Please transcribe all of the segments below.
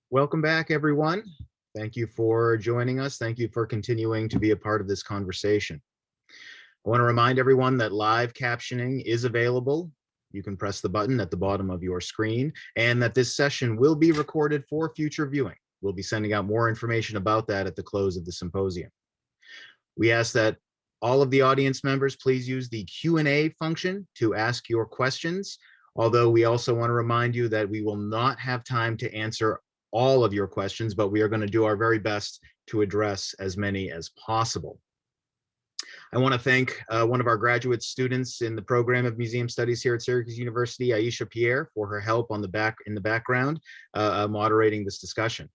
Welcome back, everyone. Thank you for joining us. Thank you for continuing to be a part of this conversation. I want to remind everyone that live captioning is available. You can press the button at the bottom of your screen, and that this session will be recorded for future viewing. We'll be sending out more information about that at the close of the symposium. We ask that all of the audience members please use the Q&A function to ask your questions, although we also want to remind you that we will not have time to answer all of your questions, but we are going to do our very best to address as many as possible. I want to thank one of our graduate students in the program of Museum Studies here at Syracuse University, Aisha Pierre, for her help in the background moderating this discussion.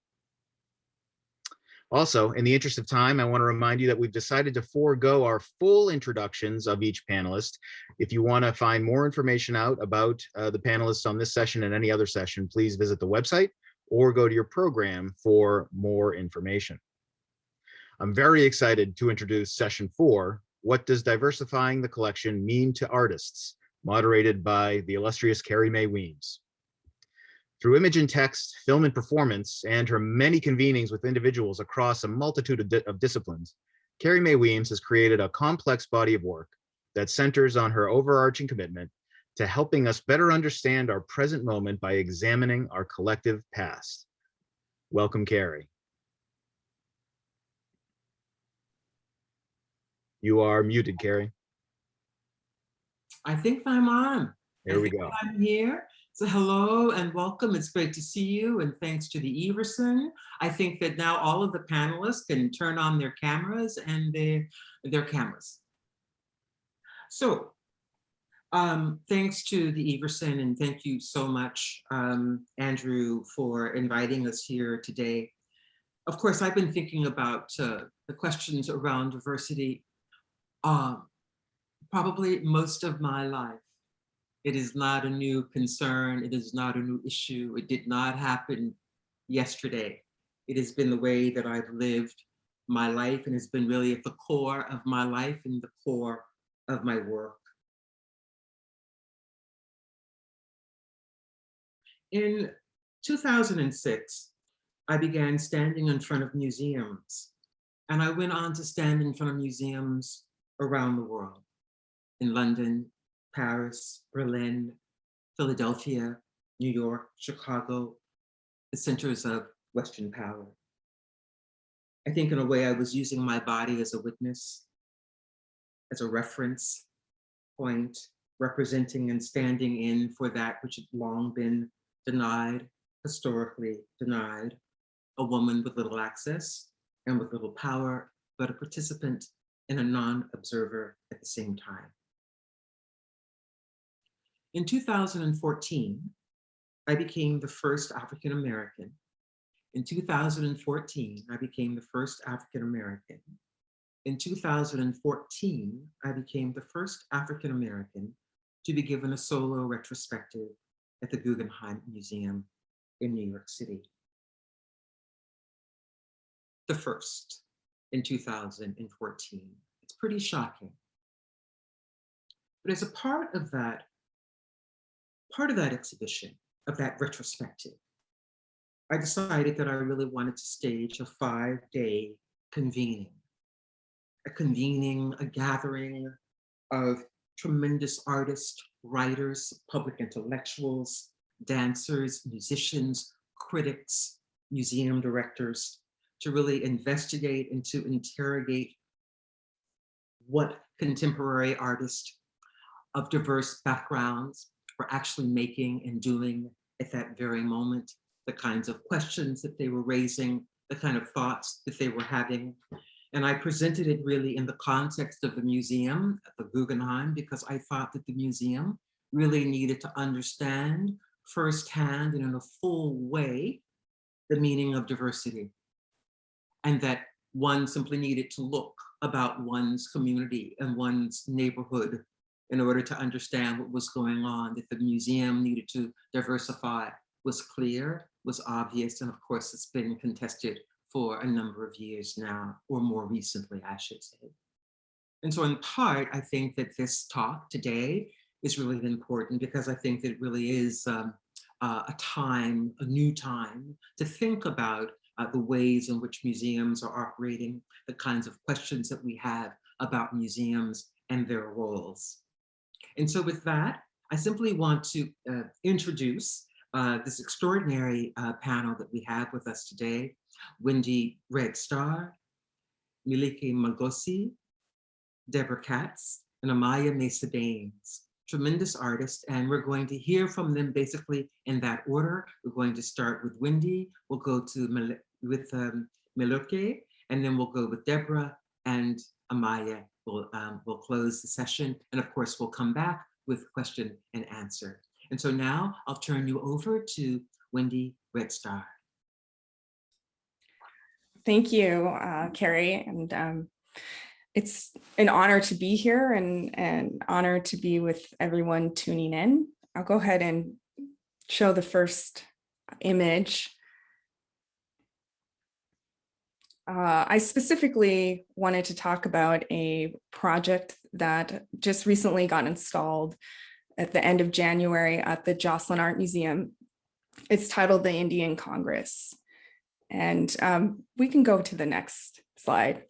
Also, in the interest of time, I want to remind you that we've decided to forego our full introductions of each panelist. If you want to find more information out about the panelists on this session and any other session, please visit the website or go to your program for more information. I'm very excited to introduce session 4, What Does Diversifying the Collection Mean to Artists? Moderated by the illustrious Carrie Mae Weems. Through image and text, film and performance, and her many convenings with individuals across a multitude of disciplines, Carrie Mae Weems has created a complex body of work that centers on her overarching commitment to helping us better understand our present moment by examining our collective past. Welcome, Carrie. You are muted, Carrie. I think I'm on. There we go. I'm here. So hello and welcome. It's great to see you, and thanks to the Everson. I think that now all of the panelists can turn on their cameras and their cameras. So thanks to the Everson, and thank you so much, Andrew, for inviting us here today. Of course, I've been thinking about the questions around diversity probably most of my life. It is not a new concern. It is not a new issue. It did not happen yesterday. It has been the way that I've lived my life, and it's been really at the core of my life and the core of my work. In 2006, I began standing in front of museums, and I went on to stand in front of museums around the world, in London, Paris, Berlin, Philadelphia, New York, Chicago, the centers of Western power. I think in a way I was using my body as a witness, as a reference point, representing and standing in for that which had long been denied, historically denied, a woman with little access and with little power, but a participant and a non-observer at the same time. In 2014, I became the first African-American. In 2014, I became the first African-American. In 2014, I became the first African-American to be given a solo retrospective at the Guggenheim Museum in New York City. The first in 2014. It's pretty shocking. But as a part of that exhibition, of that retrospective, I decided that I really wanted to stage a 5-day convening. A gathering of tremendous artists, writers, public intellectuals, dancers, musicians, critics, museum directors, to really investigate and to interrogate what contemporary artists of diverse backgrounds were actually making and doing at that very moment, the kinds of questions that they were raising, the kind of thoughts that they were having. And I presented it really in the context of the museum at the Guggenheim, because I thought that the museum really needed to understand firsthand and in a full way the meaning of diversity. And that one simply needed to look about one's community and one's neighborhood in order to understand what was going on, that the museum needed to diversify was clear, was obvious, and of course it's been contested for a number of years now, or more recently, I should say. And so in part, I think that this talk today is really important because I think that it really is a time, a new time to think about the ways in which museums are operating, the kinds of questions that we have about museums and their roles. And so with that, I simply want to introduce this extraordinary panel that we have with us today: Wendy Red Star, Meleko Mokgosi, Deborah Kass, and Amalia Mesa-Bains, tremendous artists. And we're going to hear from them basically in that order. We're going to start with Wendy, we'll go to Meleko, and then we'll go with Deborah, and Amalia will close the session. And of course, we'll come back with question and answer. And so now I'll turn you over to Wendy Red Star. Thank you, Carrie. And it's an honor to be here and an honor to be with everyone tuning in. I'll go ahead and show the first image. I specifically wanted to talk about a project that just recently got installed at the end of January at the Joslin Art Museum. It's titled the Indian Congress. And we can go to the next slide.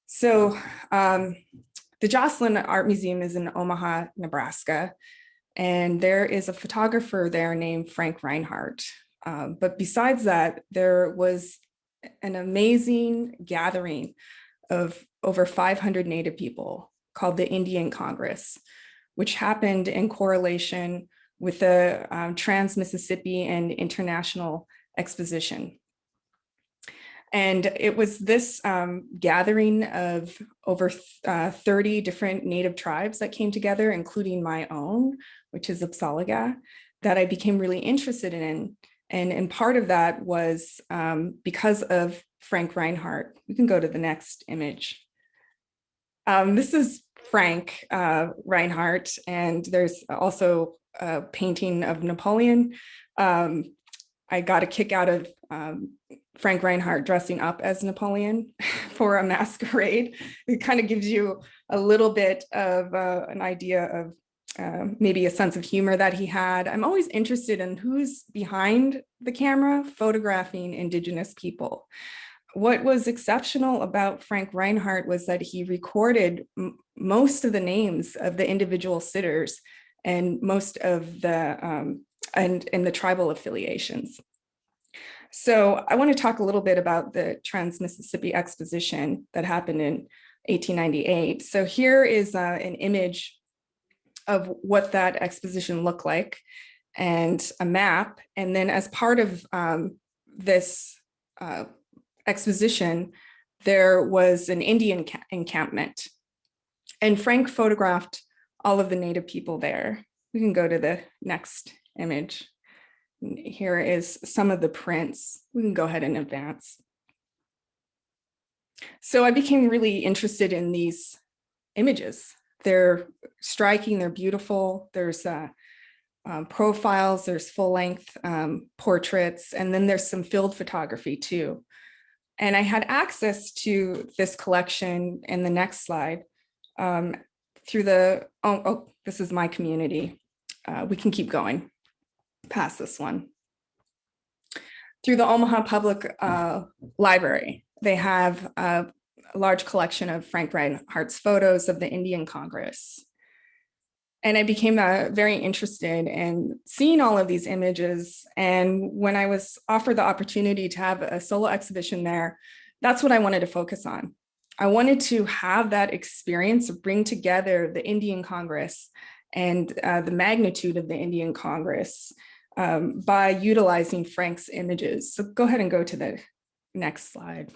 So the Joslin Art Museum is in Omaha, Nebraska, and there is a photographer there named Frank Reinhardt. But besides that, there was an amazing gathering of over 500 Native people called the Indian Congress, which happened in correlation with the Trans-Mississippi and International Exposition. And it was this gathering of over 30 different Native tribes that came together, including my own, which is Apsalaga, that I became really interested in. And part of that was because of Frank Reinhardt. We can go to the next image. This is Frank Reinhardt, and there's also a painting of Napoleon. I got a kick out of Frank Reinhardt dressing up as Napoleon for a masquerade. It kind of gives you a little bit of an idea of maybe a sense of humor that he had. I'm always interested in who's behind the camera photographing Indigenous people. What was exceptional about Frank Reinhardt was that he recorded most of the names of the individual sitters and most of the and the tribal affiliations. So I want to talk a little bit about the Trans-Mississippi Exposition that happened in 1898. So here is an image of what that exposition looked like and a map. And then as part of this exposition, there was an Indian encampment. And Frank photographed all of the Native people there. We can go to the next image. Here is some of the prints. We can go ahead and advance. So I became really interested in these images. They're striking, they're beautiful. There's profiles, there's full-length portraits, and then there's some field photography too. And I had access to this collection in the next slide through the, this is my community. We can keep going past this one. Through the Omaha Public Library, they have a large collection of Frank Reinhardt's photos of the Indian Congress. And I became very interested in seeing all of these images. And when I was offered the opportunity to have a solo exhibition there, that's what I wanted to focus on. I wanted to have that experience of bring together the Indian Congress and the magnitude of the Indian Congress by utilizing Frank's images. So go ahead and go to the next slide.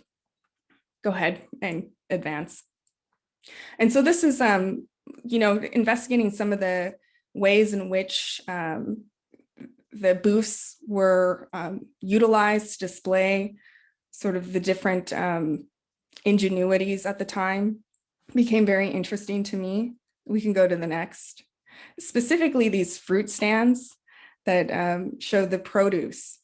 Go ahead and advance. And so this is, investigating some of the ways in which the booths were utilized to display sort of the different ingenuities at the time became very interesting to me. We can go to the next. Specifically, these fruit stands that show the produce.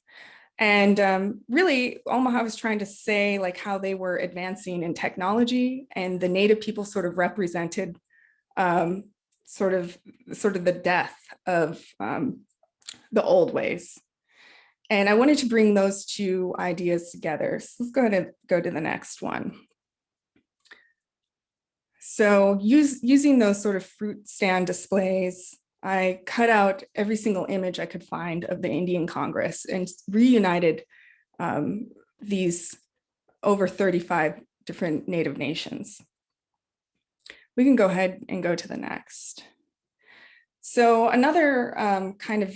And really, Omaha was trying to say like how they were advancing in technology, and the Native people sort of represented sort of the death of the old ways. And I wanted to bring those two ideas together. So let's go ahead and go to the next one. So using those sort of fruit stand displays, I cut out every single image I could find of the Indian Congress and reunited these over 35 different Native nations. We can go ahead and go to the next. So another kind of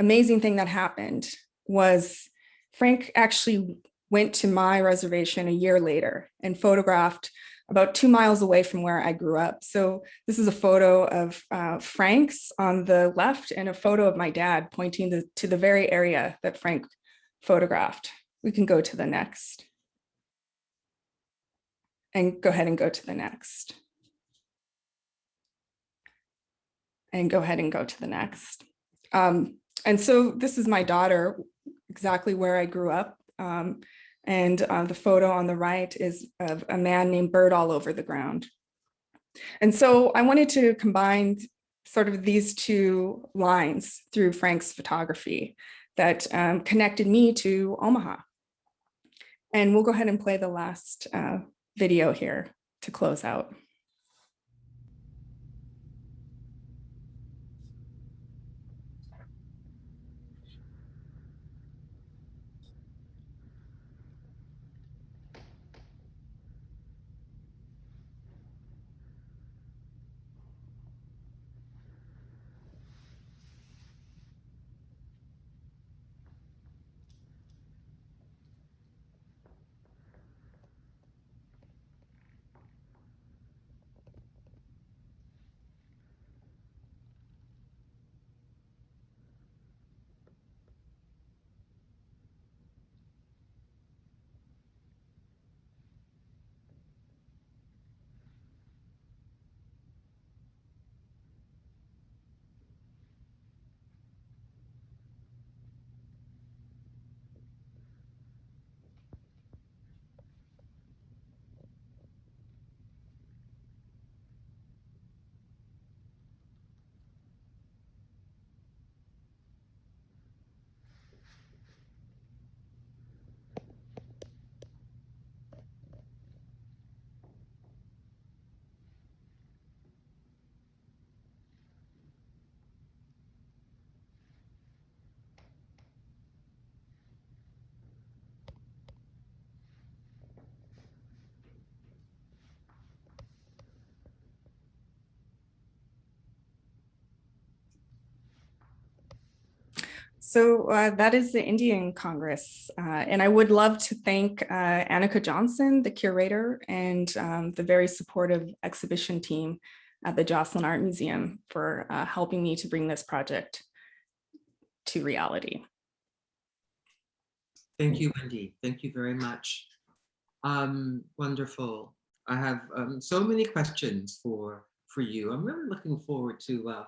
amazing thing that happened was Frank actually went to my reservation a year later and photographed about 2 miles away from where I grew up. So this is a photo of Frank's on the left and a photo of my dad pointing to the very area that Frank photographed. We can go to the next. And go ahead and go to the next. And go ahead and go to the next. And so this is my daughter, exactly where I grew up. And the photo on the right is of a man named Bird All Over the Ground. And so I wanted to combine sort of these two lines through Frank's photography that connected me to Omaha. And we'll go ahead and play the last video here to close out. So that is the Indian Congress. And I would love to thank Annika Johnson, the curator, and the very supportive exhibition team at the Joslin Art Museum for helping me to bring this project to reality. Thank you, Wendy. Thank you very much. Wonderful. I have so many questions for you. I'm really looking forward to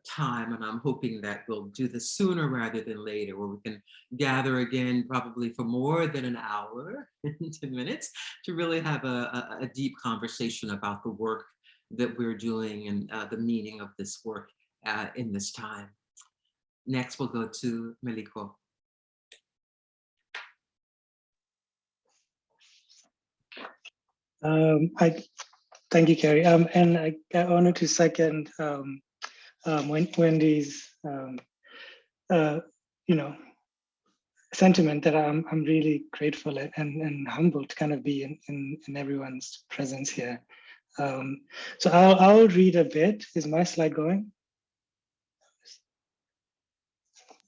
time, and I'm hoping that we'll do this sooner rather than later, where we can gather again probably for more than an hour and 10 minutes to really have a deep conversation about the work that we're doing and the meaning of this work in this time. Next, we'll go to Meleko. Thank you, Carrie. And I wanted to second Wendy's, sentiment that I'm really grateful and humbled to kind of be in everyone's presence here. So I'll read a bit. Is my slide going?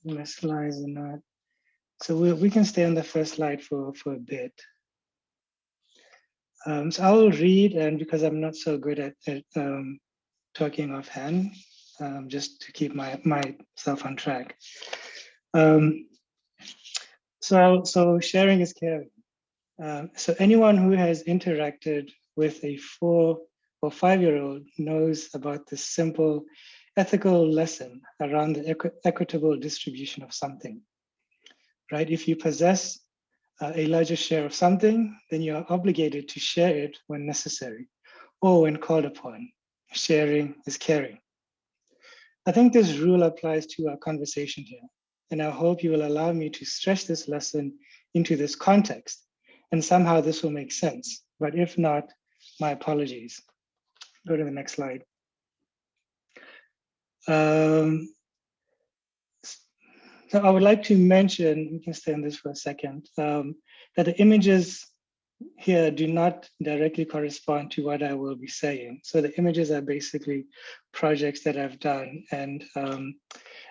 My slides are not. So we can stay on the first slide for a bit. So I'll read, and because I'm not so good at talking offhand, just to keep myself on track. So sharing is caring. So anyone who has interacted with a full or 5-year-old knows about this simple ethical lesson around the equitable distribution of something, right? If you possess a larger share of something, then you are obligated to share it when necessary or when called upon. Sharing is caring. I think this rule applies to our conversation here, and I hope you will allow me to stretch this lesson into this context, and somehow this will make sense. But if not, my apologies. Go to the next slide. So I would like to mention, we can stay on this for a second, that the images here do not directly correspond to what I will be saying. So the images are basically projects that I've done. And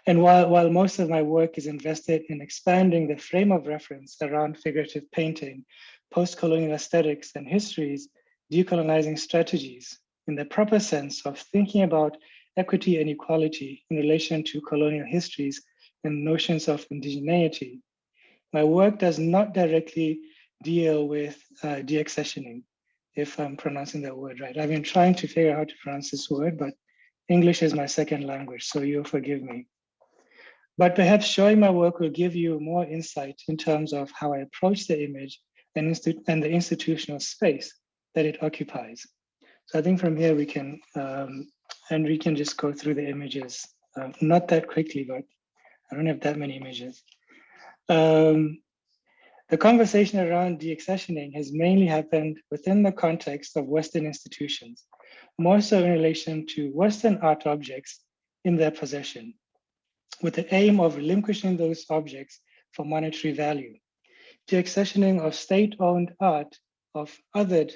while most of my work is invested in expanding the frame of reference around figurative painting, post-colonial aesthetics and histories, decolonizing strategies in the proper sense of thinking about equity and equality in relation to colonial histories and notions of indigeneity, my work does not directly deal with deaccessioning, if I'm pronouncing that word right. I've been trying to figure out how to pronounce this word, but English is my second language, so you'll forgive me. But perhaps showing my work will give you more insight in terms of how I approach the image and the institutional space that it occupies. So I think from here we can just go through the images, not that quickly, but I don't have that many images. The conversation around deaccessioning has mainly happened within the context of Western institutions, more so in relation to Western art objects in their possession, with the aim of relinquishing those objects for monetary value. Deaccessioning of state-owned art of othered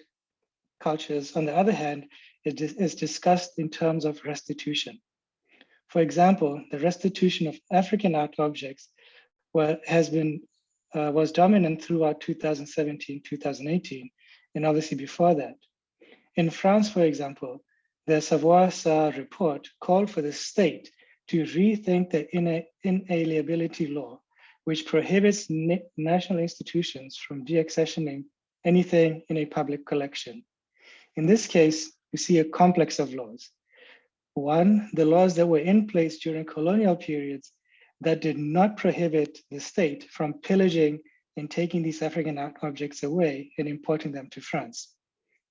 cultures, on the other hand, is discussed in terms of restitution. For example, the restitution of African art objects was dominant throughout 2017, 2018, and obviously before that. In France, for example, the Savoir-Sa report called for the state to rethink the inalienability law, which prohibits national institutions from deaccessioning anything in a public collection. In this case, we see a complex of laws. One, the laws that were in place during colonial periods that did not prohibit the state from pillaging and taking these African art objects away and importing them to France.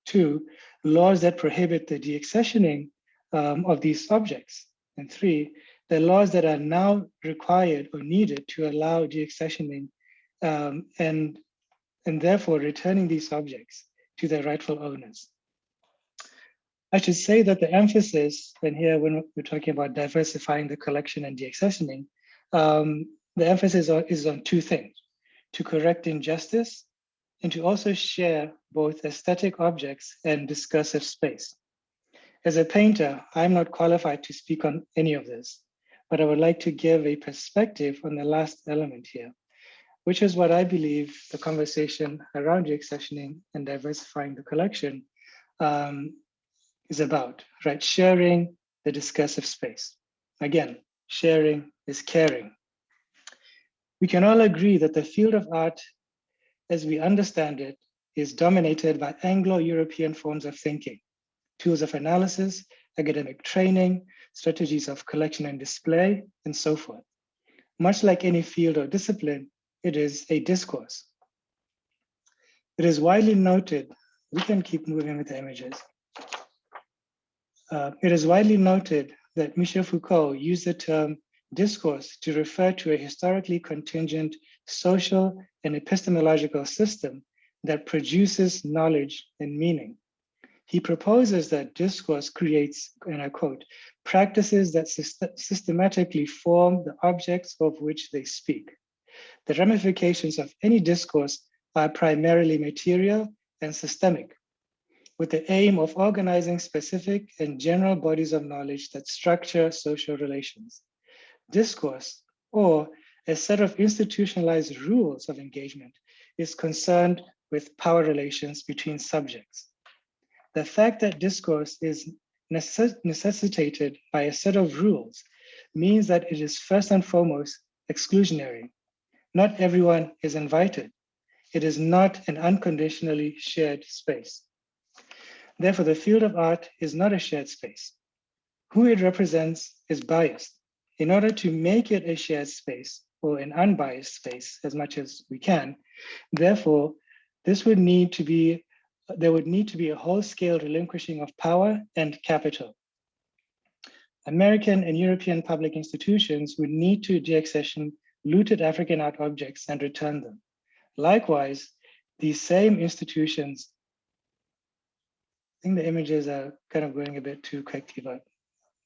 Two, laws that prohibit the deaccessioning of these objects. And three, the laws that are now required or needed to allow deaccessioning and therefore returning these objects to their rightful owners. I should say that the emphasis, and here when we're talking about diversifying the collection and deaccessioning, the emphasis is on two things: to correct injustice and to also share both aesthetic objects and discursive space. As a painter, I'm not qualified to speak on any of this, but I would like to give a perspective on the last element here, which is what I believe the conversation around deaccessioning and diversifying the collection is about, right? Sharing the discursive space. Again, sharing is caring. We can all agree that the field of art, as we understand it, is dominated by Anglo-European forms of thinking, tools of analysis, academic training, strategies of collection and display, and so forth. Much like any field or discipline, it is a discourse. It is widely noted, we can keep moving with the images. It is widely noted that Michel Foucault used the term discourse to refer to a historically contingent social and epistemological system that produces knowledge and meaning. He proposes that discourse creates, and I quote, practices that systematically form the objects of which they speak. The ramifications of any discourse are primarily material and systemic, with the aim of organizing specific and general bodies of knowledge that structure social relations. Discourse, or a set of institutionalized rules of engagement, is concerned with power relations between subjects. The fact that discourse is necessitated by a set of rules means that it is first and foremost exclusionary. Not everyone is invited. It is not an unconditionally shared space. Therefore, the field of art is not a shared space. Who it represents is biased. In order to make it a shared space or an unbiased space as much as we can, therefore, there would need to be a whole-scale relinquishing of power and capital. American and European public institutions would need to deaccession looted African art objects and return them. Likewise, these same institutions, I think the images are kind of going a bit too quickly, but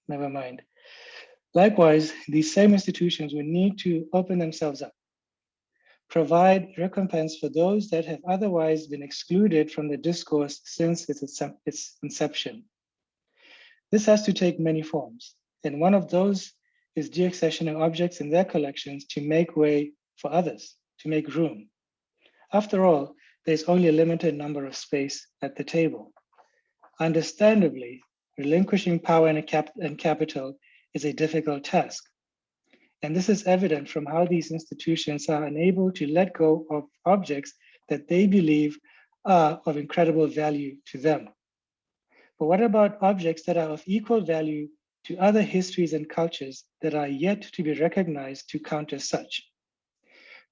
never mind. Likewise, these same institutions would need to open themselves up, provide recompense for those that have otherwise been excluded from the discourse since its inception. This has to take many forms, and one of those is deaccessioning objects in their collections to make way for others, to make room. After all, there's only a limited number of space at the table. Understandably, relinquishing power and capital is a difficult task. And this is evident from how these institutions are unable to let go of objects that they believe are of incredible value to them. But what about objects that are of equal value to other histories and cultures that are yet to be recognized to count as such?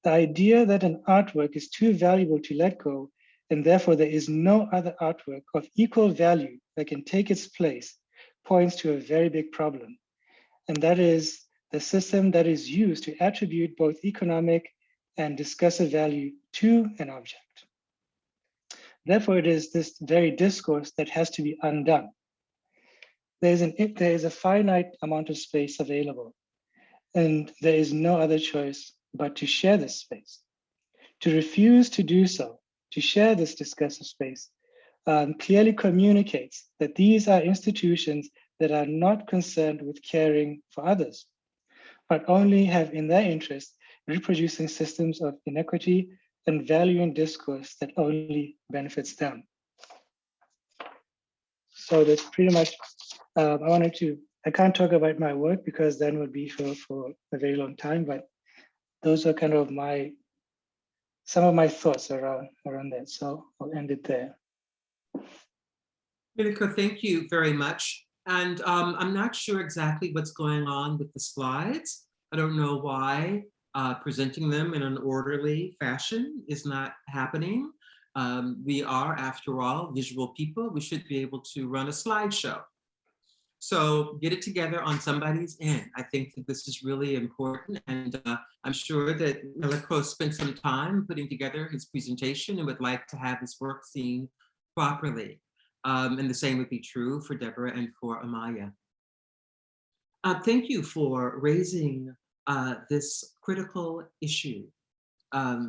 The idea that an artwork is too valuable to let go, and therefore there is no other artwork of equal value that can take its place, points to a very big problem. And that is the system that is used to attribute both economic and discursive value to an object. Therefore, it is this very discourse that has to be undone. There is a finite amount of space available, and there is no other choice but to share this space. To refuse to do so, to share this discursive space, clearly communicates that these are institutions that are not concerned with caring for others, but only have in their interest reproducing systems of inequity and valuing discourse that only benefits them. So that's pretty much, I can't talk about my work because then would be for a very long time, but those are kind of some of my thoughts around that. So I'll end it there. Meleko, thank you very much. And I'm not sure exactly what's going on with the slides. I don't know why presenting them in an orderly fashion is not happening. We are, after all, visual people. We should be able to run a slideshow. So get it together on somebody's end. I think that this is really important. And I'm sure that Meleko spent some time putting together his presentation and would like to have his work seen properly. And the same would be true for Deborah and for Amalia. Thank you for raising this critical issue,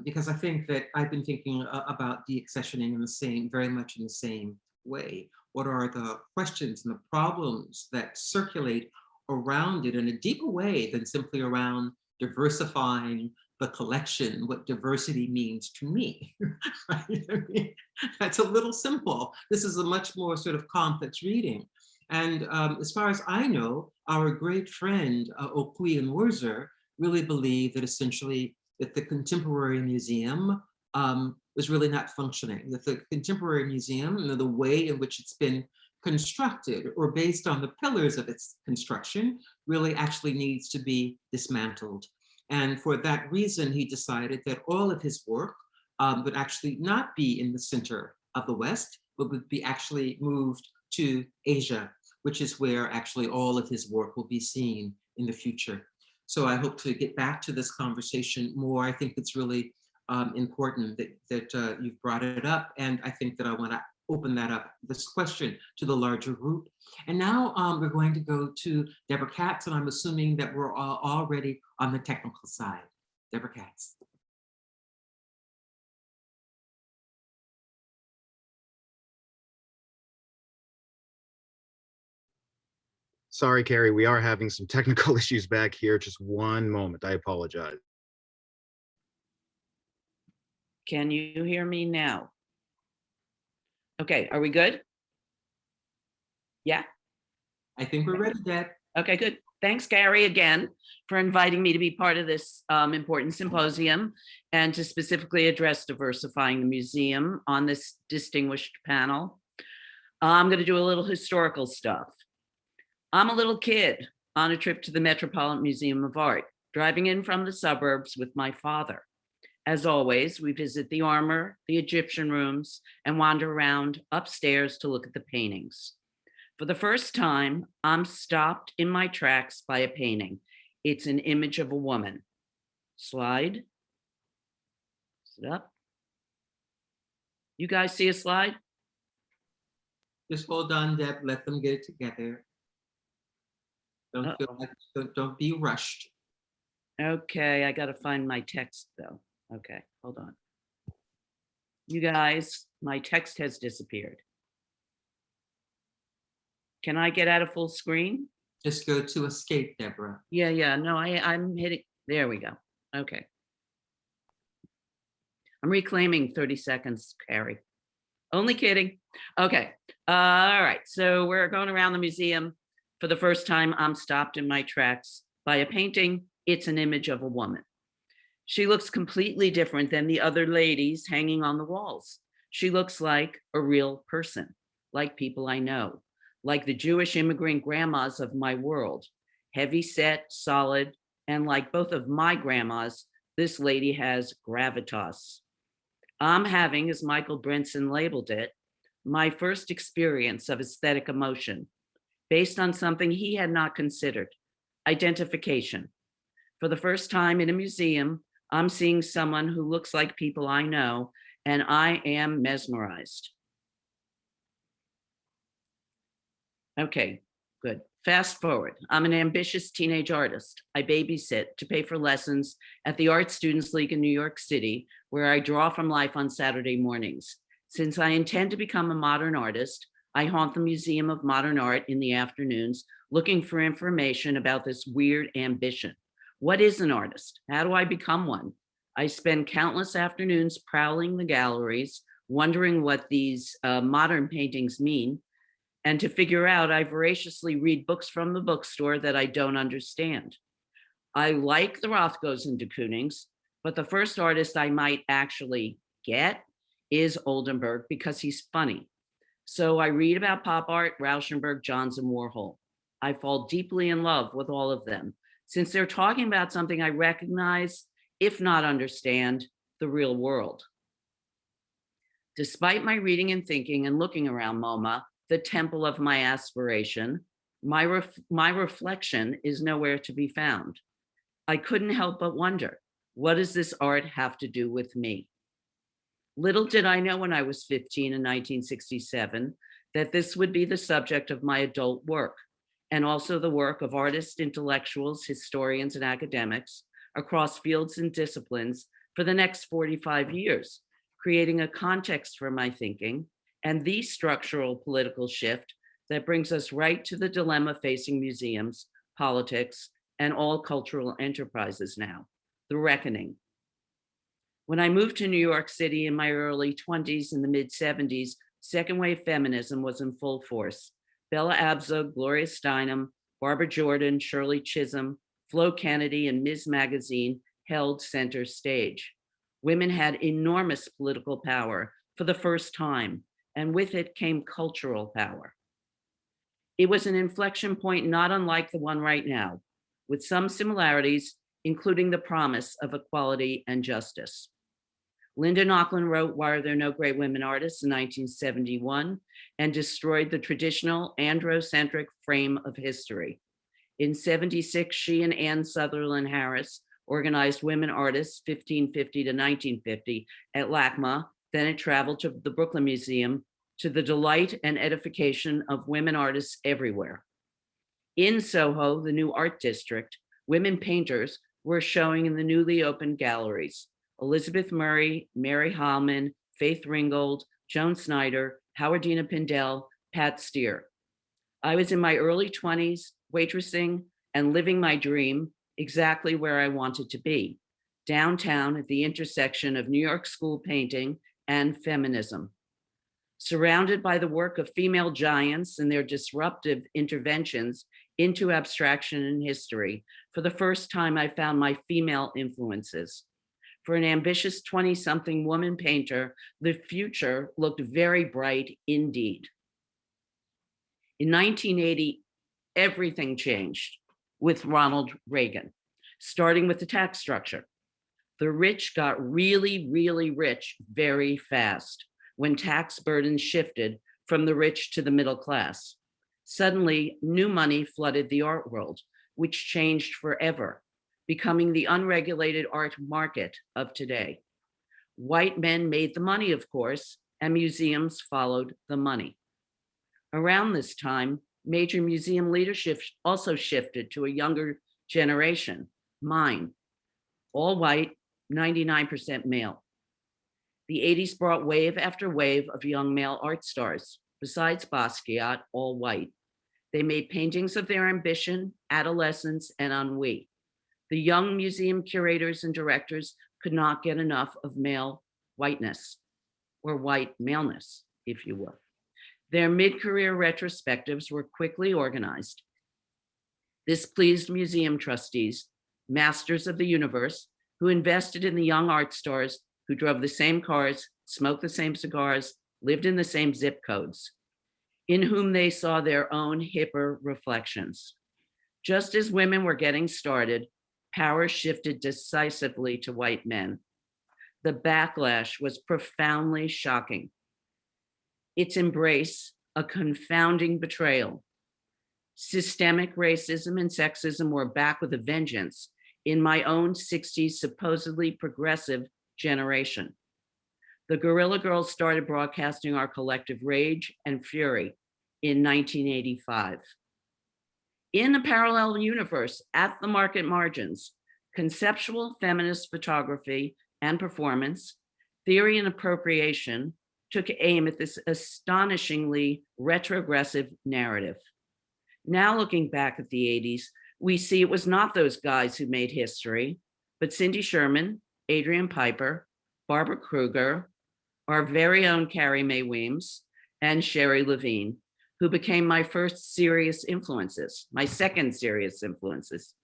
because I think that I've been thinking about deaccessioning very much in the same way. What are the questions and the problems that circulate around it in a deeper way than simply around diversifying the collection, what diversity means to me, right? I mean, that's a little simple. This is a much more sort of complex reading. And as far as I know, our great friend, Okui and Wurzer, really believe that essentially that the contemporary museum is really not functioning, that the contemporary museum, you know, the way in which it's been constructed or based on the pillars of its construction really actually needs to be dismantled. And for that reason, he decided that all of his work would actually not be in the center of the West, but would be actually moved to Asia, which is where actually all of his work will be seen in the future. So I hope to get back to this conversation more. I think it's really important that you've brought it up. And I think that I want to open that up, this question, to the larger group. And now we're going to go to Deborah Kass, and I'm assuming that we're all already on the technical side. Deborah Kass. Sorry, Carrie, we are having some technical issues back here. Just one moment, I apologize. Can you hear me now? Okay, are we good? Yeah. I think we're ready, Deb. Okay, good. Thanks, Carrie, again, for inviting me to be part of this important symposium and to specifically address diversifying the museum on this distinguished panel. I'm going to do a little historical stuff. I'm a little kid on a trip to the Metropolitan Museum of Art, driving in from the suburbs with my father. As always, we visit the armor, the Egyptian rooms, and wander around upstairs to look at the paintings. For the first time, I'm stopped in my tracks by a painting. It's an image of a woman. Slide. Is it up? You guys see a slide? Just hold on, Deb, let them get it together. Don't be rushed. Okay, I got to find my text though. Okay, hold on. You guys, my text has disappeared. Can I get out of full screen? Just go to escape, Deborah. Yeah, no, I'm hitting, there we go. Okay. I'm reclaiming 30 seconds, Carrie. Only kidding. Okay, all right, so we're going around the museum. For the first time, I'm stopped in my tracks by a painting. It's an image of a woman. She looks completely different than the other ladies hanging on the walls. She looks like a real person, like people I know, like the Jewish immigrant grandmas of my world, heavy set, solid, and like both of my grandmas, this lady has gravitas. I'm having, as Michael Brinson labeled it, my first experience of aesthetic emotion, based on something he had not considered, identification. For the first time in a museum, I'm seeing someone who looks like people I know, and I am mesmerized. Okay, good. Fast forward. I'm an ambitious teenage artist. I babysit to pay for lessons at the Art Students League in New York City, where I draw from life on Saturday mornings. Since I intend to become a modern artist, I haunt the Museum of Modern Art in the afternoons, looking for information about this weird ambition. What is an artist? How do I become one? I spend countless afternoons prowling the galleries, wondering what these modern paintings mean. And to figure out, I voraciously read books from the bookstore that I don't understand. I like the Rothkos and de Koonings, but the first artist I might actually get is Oldenburg because he's funny. So I read about pop art, Rauschenberg, Johns, and Warhol. I fall deeply in love with all of them, since they're talking about something I recognize, if not understand, the real world. Despite my reading and thinking and looking around MoMA, the temple of my aspiration, my reflection is nowhere to be found. I couldn't help but wonder, what does this art have to do with me? Little did I know when I was 15 in 1967 that this would be the subject of my adult work, and also the work of artists, intellectuals, historians, and academics across fields and disciplines for the next 45 years, creating a context for my thinking and the structural political shift that brings us right to the dilemma facing museums, politics, and all cultural enterprises now, the reckoning. When I moved to New York City in my early 20s and the mid 70s, second wave feminism was in full force. Bella Abzug, Gloria Steinem, Barbara Jordan, Shirley Chisholm, Flo Kennedy, and Ms. Magazine held center stage. Women had enormous political power for the first time, and with it came cultural power. It was an inflection point not unlike the one right now, with some similarities, including the promise of equality and justice. Linda Nochlin wrote Why Are There No Great Women Artists in 1971 and destroyed the traditional androcentric frame of history. In 76, she and Anne Sutherland Harris organized women artists 1550 to 1950 at LACMA. Then it traveled to the Brooklyn Museum to the delight and edification of women artists everywhere. In Soho, the new art district, women painters were showing in the newly opened galleries. Elizabeth Murray, Mary Hallman, Faith Ringgold, Joan Snyder, Howardina Pindell, Pat Steer. I was in my early 20s, waitressing and living my dream exactly where I wanted to be, downtown at the intersection of New York school painting and feminism. Surrounded by the work of female giants and their disruptive interventions into abstraction and history, for the first time I found my female influences. For an ambitious 20-something woman painter, the future looked very bright indeed. In 1980, everything changed with Ronald Reagan, starting with the tax structure. The rich got really, really rich very fast when tax burdens shifted from the rich to the middle class. Suddenly, new money flooded the art world, which changed forever, becoming the unregulated art market of today. White men made the money, of course, and museums followed the money. Around this time, major museum leadership also shifted to a younger generation, mine, all white, 99% male. The 80s brought wave after wave of young male art stars, besides Basquiat, all white. They made paintings of their ambition, adolescence, and ennui. The young museum curators and directors could not get enough of male whiteness, or white maleness, if you will. Their mid-career retrospectives were quickly organized. This pleased museum trustees, masters of the universe, who invested in the young art stars who drove the same cars, smoked the same cigars, lived in the same zip codes, in whom they saw their own hipper reflections. Just as women were getting started, power shifted decisively to white men. The backlash was profoundly shocking. Its embrace, a confounding betrayal. Systemic racism and sexism were back with a vengeance in my own 60s supposedly progressive generation. The Guerrilla Girls started broadcasting our collective rage and fury in 1985. In a parallel universe, at the market margins, conceptual feminist photography and performance, theory and appropriation took aim at this astonishingly retrogressive narrative. Now looking back at the 80s, we see it was not those guys who made history, but Cindy Sherman, Adrian Piper, Barbara Kruger, our very own Carrie Mae Weems, and Sherry Levine, who became my first serious influences, my second serious influences.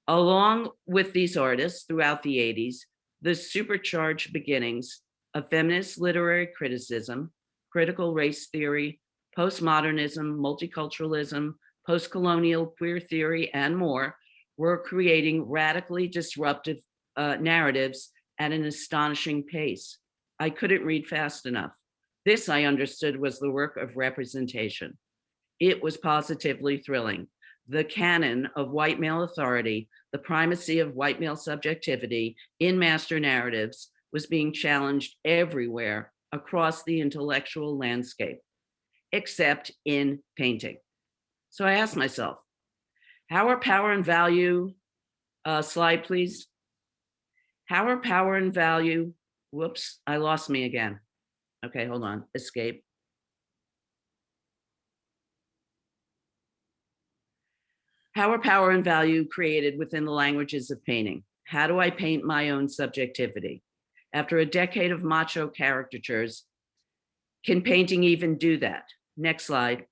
Along with these artists throughout the 80s, the supercharged beginnings of feminist literary criticism, critical race theory, postmodernism, multiculturalism, post-colonial queer theory, and more were creating radically disruptive narratives at an astonishing pace. I couldn't read fast enough. This, I understood, was the work of representation. It was positively thrilling. The canon of white male authority, the primacy of white male subjectivity in master narratives was being challenged everywhere across the intellectual landscape, except in painting. So I asked myself, how are power and value, slide please. How are power and value, whoops, I lost me again. Okay, hold on, escape. How are power and value created within the languages of painting? How do I paint my own subjectivity? After a decade of macho caricatures, can painting even do that? Next slide.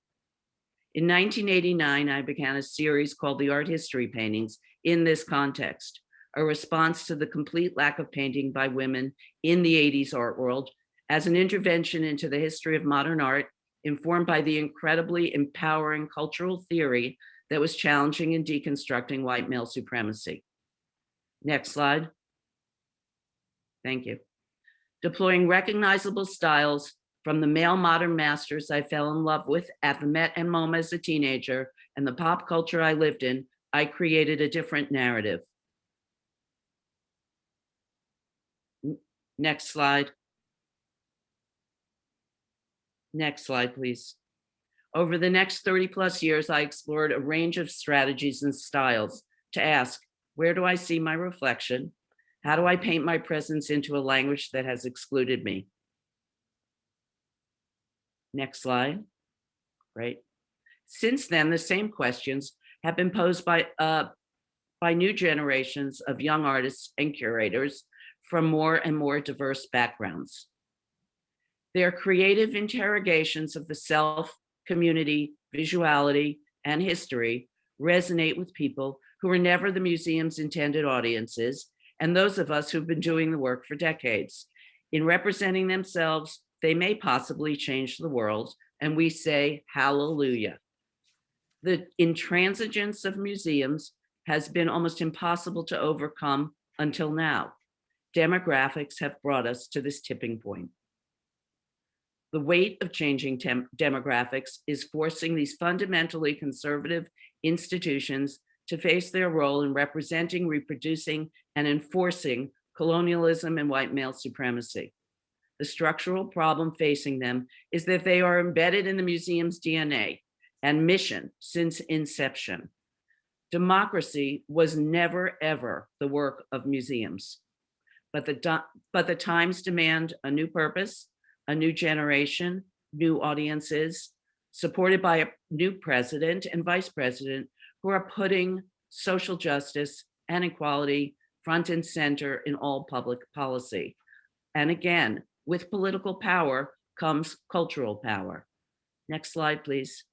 In 1989, I began a series called The Art History Paintings in this context, a response to the complete lack of painting by women in the 80s art world as an intervention into the history of modern art, informed by the incredibly empowering cultural theory that was challenging and deconstructing white male supremacy. Next slide. Thank you. Deploying recognizable styles from the male modern masters I fell in love with at the Met and MoMA as a teenager and the pop culture I lived in, I created a different narrative. Next slide. Next slide, please. Over the next 30 plus years, I explored a range of strategies and styles to ask, where do I see my reflection? How do I paint my presence into a language that has excluded me? Next slide. Great. Since then, the same questions have been posed by new generations of young artists and curators from more and more diverse backgrounds. Their creative interrogations of the self, community, visuality, and history resonate with people who were never the museum's intended audiences, and those of us who've been doing the work for decades. In representing themselves, they may possibly change the world, and we say hallelujah. The intransigence of museums has been almost impossible to overcome until now. Demographics have brought us to this tipping point. The weight of changing demographics is forcing these fundamentally conservative institutions to face their role in representing, reproducing, and enforcing colonialism and white male supremacy. The structural problem facing them is that they are embedded in the museum's DNA and mission since inception. Democracy was never, ever the work of museums, but the times demand a new purpose, a new generation, new audiences, supported by a new president and vice president who are putting social justice and equality front and center in all public policy. And again, with political power comes cultural power. Next slide, please.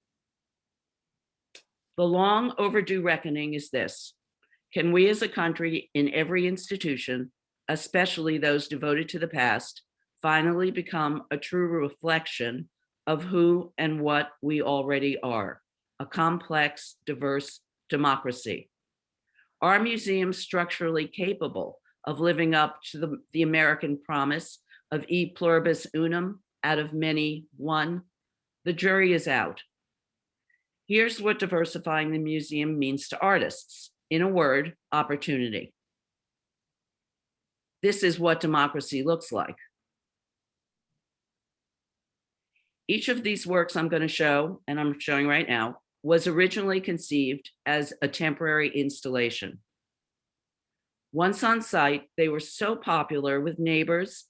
The long overdue reckoning is this: can we as a country in every institution, especially those devoted to the past, finally become a true reflection of who and what we already are, a complex, diverse democracy? Are museums structurally capable of living up to the American promise of e pluribus unum, out of many, one? The jury is out. Here's what diversifying the museum means to artists. In a word, opportunity. This is what democracy looks like. Each of these works I'm going to show, and I'm showing right now, was originally conceived as a temporary installation. Once on site, they were so popular with neighbors,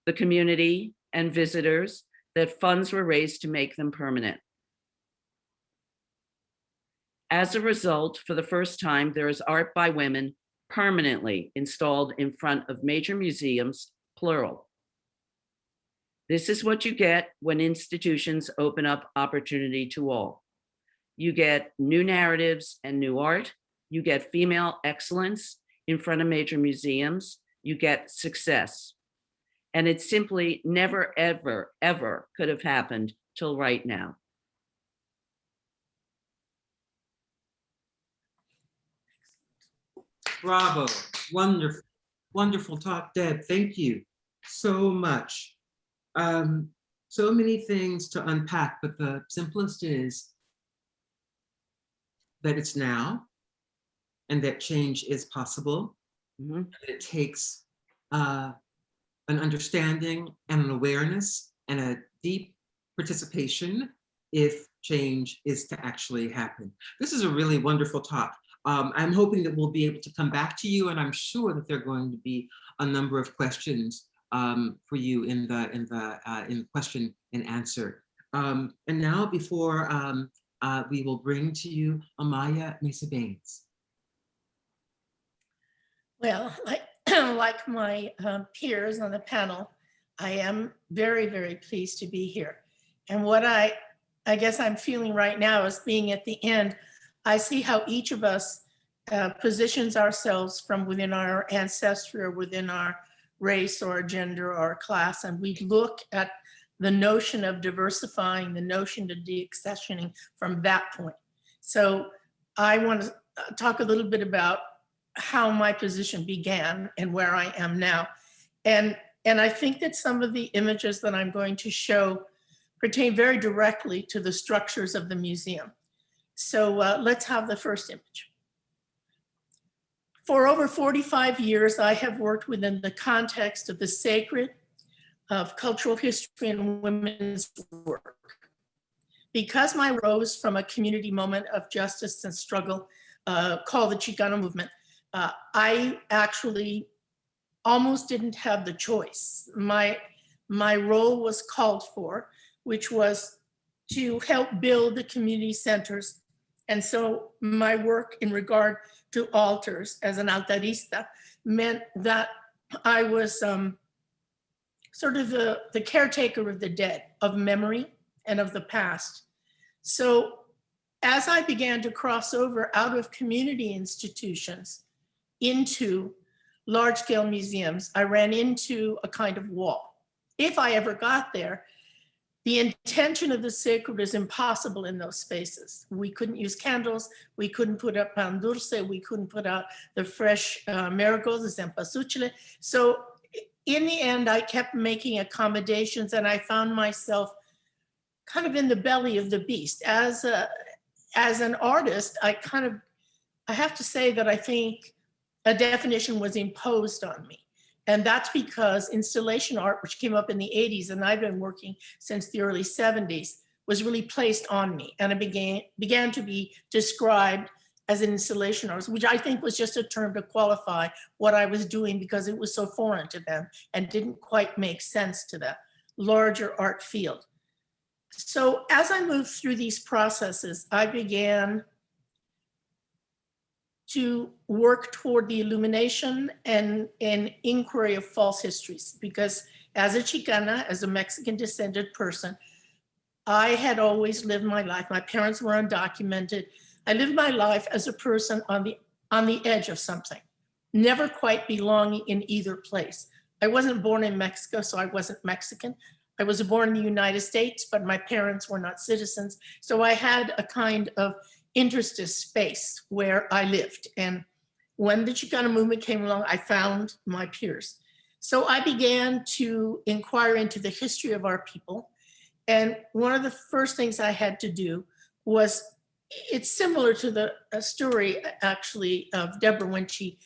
the community, and visitors that funds were raised to make them permanent. As a result, for the first time, there is art by women permanently installed in front of major museums, plural. This is what you get when institutions open up opportunity to all. You get new narratives and new art. You get female excellence in front of major museums. You get success. And it simply never, ever, ever could have happened till right now. Bravo, wonderful, wonderful talk, Deb. Thank you so much. So many things to unpack, but the simplest is that it's now and that change is possible. Mhm. It takes an understanding and an awareness and a deep participation if change is to actually happen. This is a really wonderful talk. I'm hoping that we'll be able to come back to you, and I'm sure that there are going to be a number of questions for you in the question and answer. And now, before we will bring to you Amalia Mesa-Bains. Well, like my peers on the panel, I am very, very pleased to be here. And what I guess I'm feeling right now is being at the end, I see how each of us positions ourselves from within our ancestry or within our race or gender or class, and we look at the notion of diversifying, the notion of deaccessioning from that point. So I want to talk a little bit about how my position began and where I am now. And I think that some of the images that I'm going to show pertain very directly to the structures of the museum. So let's have the first image. For over 45 years, I have worked within the context of the sacred, of cultural history and women's work. Because I rose from a community moment of justice and struggle called the Chicano movement, I actually almost didn't have the choice. My role was called for, which was to help build the community centers. And so my work in regard to altars as an altarista meant that I was sort of the caretaker of the dead, of memory and of the past. So as I began to cross over out of community institutions into large-scale museums, I ran into a kind of wall. If I ever got there, the intention of the sacred is impossible in those spaces. We couldn't use candles. We couldn't put up pan dulce. We couldn't put out the fresh marigolds, the cempasúchil. So in the end, I kept making accommodations, and I found myself kind of in the belly of the beast. As an artist, I have to say that I think a definition was imposed on me. And that's because installation art, which came up in the 80s, and I've been working since the early 70s, was really placed on me. And it began to be described as an installation artist, which I think was just a term to qualify what I was doing because it was so foreign to them and didn't quite make sense to the larger art field. So as I moved through these processes, I began to work toward the illumination and inquiry of false histories, because as a Chicana, as a Mexican descended person, I had always lived my life. My parents were undocumented. I lived my life as a person on the edge of something, never quite belonging in either place. I wasn't born in Mexico, so I wasn't Mexican. I was born in the United States, but my parents were not citizens. So I had a kind of interstice space where I lived. And when the Chicana movement came along, I found my peers. So I began to inquire into the history of our people. And one of the first things I had to do was, it's similar to the story actually of Deborah when she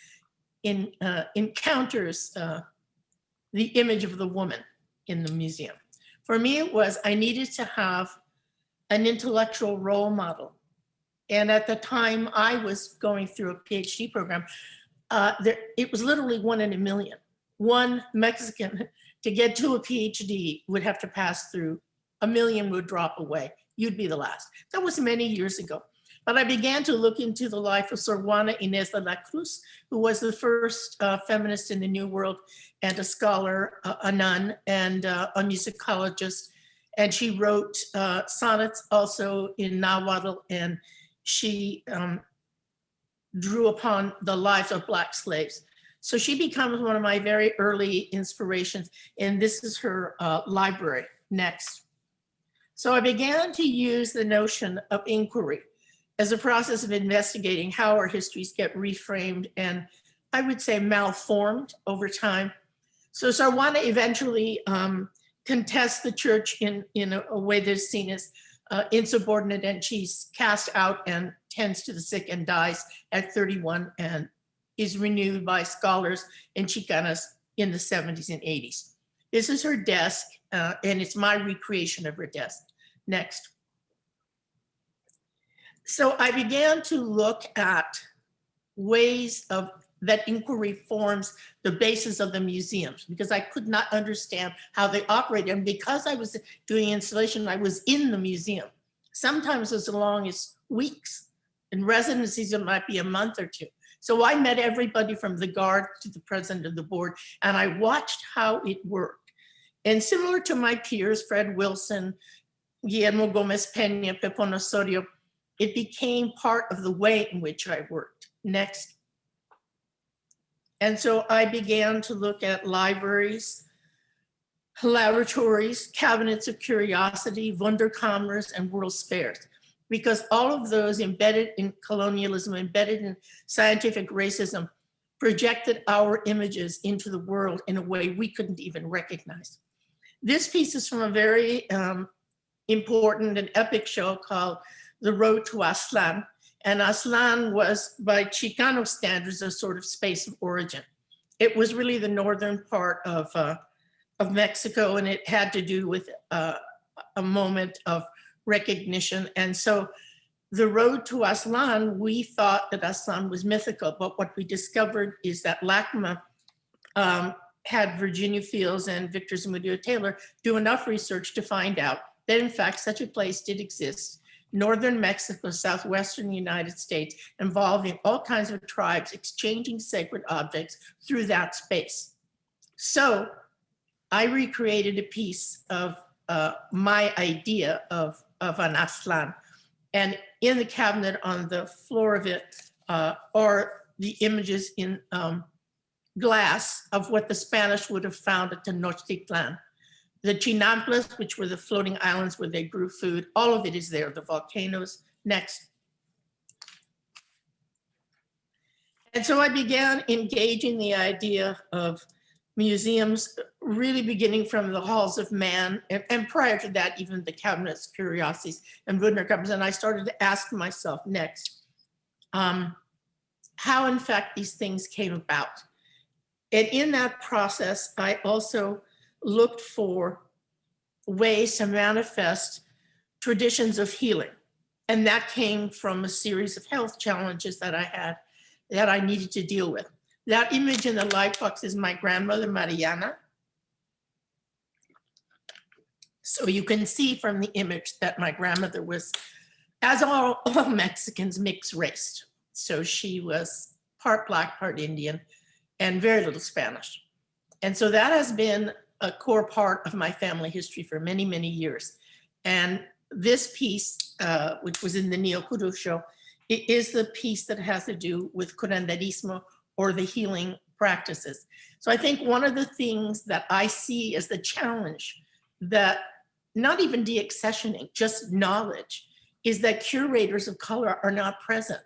encounters the image of the woman in the museum. For me, it was, I needed to have an intellectual role model. And at the time I was going through a PhD program, it was literally 1 in a million. One Mexican to get to a PhD would have to pass through, a million would drop away. You'd be the last. That was many years ago. But I began to look into the life of Sor Juana Inés de la Cruz, who was the first feminist in the New World and a scholar, a nun, and a musicologist. And she wrote sonnets also in Nahuatl, and she drew upon the lives of Black slaves. So she becomes one of my very early inspirations, and this is her library. Next. So I began to use the notion of inquiry as a process of investigating how our histories get reframed and, I would say, malformed over time. So Sor Juana eventually contests the church in a way that is seen as insubordinate, and she's cast out and tends to the sick and dies at 31 and is renewed by scholars and Chicanas in the 70s and 80s. This is her desk, and it's my recreation of her desk. Next. So I began to look at ways of that inquiry forms the basis of the museums, because I could not understand how they operated. And because I was doing installation, I was in the museum, sometimes as long as weeks. In residencies, it might be a month or two. So I met everybody from the guard to the president of the board, and I watched how it worked. And similar to my peers, Fred Wilson, Guillermo Gomez Peña, Pepón Osorio, it became part of the way in which I worked. Next. And so I began to look at libraries, laboratories, cabinets of curiosity, Wunderkammers, and World's Fairs, because all of those embedded in colonialism, embedded in scientific racism, projected our images into the world in a way we couldn't even recognize. This piece is from a very important and epic show called The Road to Aslan. And Aslan was, by Chicano standards, a sort of space of origin. It was really the northern part of Mexico, and it had to do with a moment of recognition. And so the road to Aslan, we thought that Aslan was mythical, but what we discovered is that LACMA had Virginia Fields and Victor Zamudio Taylor do enough research to find out that in fact such a place did exist. Northern Mexico, southwestern United States, involving all kinds of tribes exchanging sacred objects through that space. So I recreated a piece of my idea of an Aslan. And in the cabinet on the floor of it are the images in glass of what the Spanish would have found at Tenochtitlan. the Chinampas, which were the floating islands where they grew food. All of it is there, the volcanoes. Next. And so I began engaging the idea of museums, really beginning from the halls of man, and prior to that, even the cabinets, curiosities, and wunderkammers. And I started to ask myself next, how in fact these things came about. And in that process, I also looked for ways to manifest traditions of healing. And that came from a series of health challenges that I had that I needed to deal with. That image in the light box is my grandmother, Mariana. So you can see from the image that my grandmother was, as all Mexicans, mixed race. So she was part Black, part Indian, and very little Spanish. And so that has been a core part of my family history for many, many years. And this piece, which was in the Neo Kudu show, it is the piece that has to do with curanderismo, or the healing practices. So I think one of the things that I see as the challenge, that not even deaccessioning, just knowledge, is that curators of color are not present.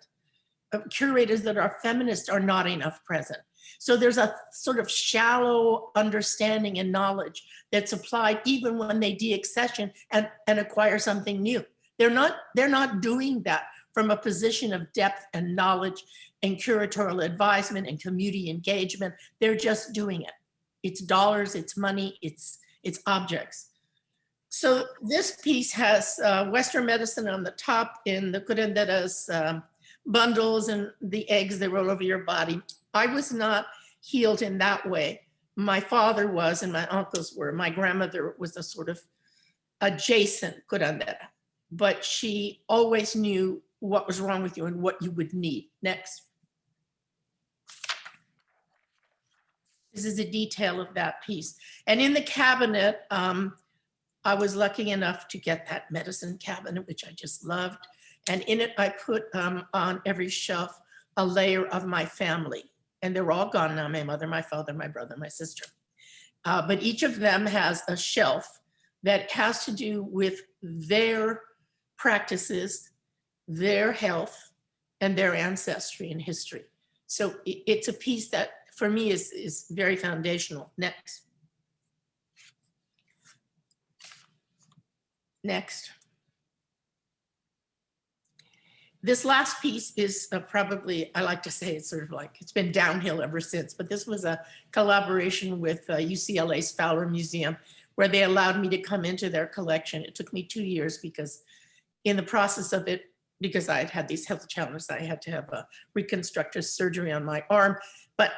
Curators that are feminists are not enough present. So there's a sort of shallow understanding and knowledge that's applied even when they deaccession and acquire something new. They're not doing that from a position of depth and knowledge and curatorial advisement and community engagement. They're just doing it. It's dollars, it's money, it's objects. So this piece has Western medicine on the top in the curanderas bundles and the eggs that roll over your body. I was not healed in that way. My father was, and my uncles were. My grandmother was a sort of adjacent curandera, but she always knew what was wrong with you and what you would need. Next. This is a detail of that piece. And in the cabinet, I was lucky enough to get that medicine cabinet, which I just loved. And in it, I put on every shelf a layer of my family. And they're all gone now, my mother, my father, my brother, my sister. But each of them has a shelf that has to do with their practices, their health, and their ancestry and history. So it's a piece that for me is very foundational. Next. Next. This last piece is probably, I like to say it's sort of like, it's been downhill ever since, but this was a collaboration with UCLA's Fowler Museum, where they allowed me to come into their collection. It took me 2 years because in the process of it, because I had had these health challenges, I had to have a reconstructive surgery on my arm, but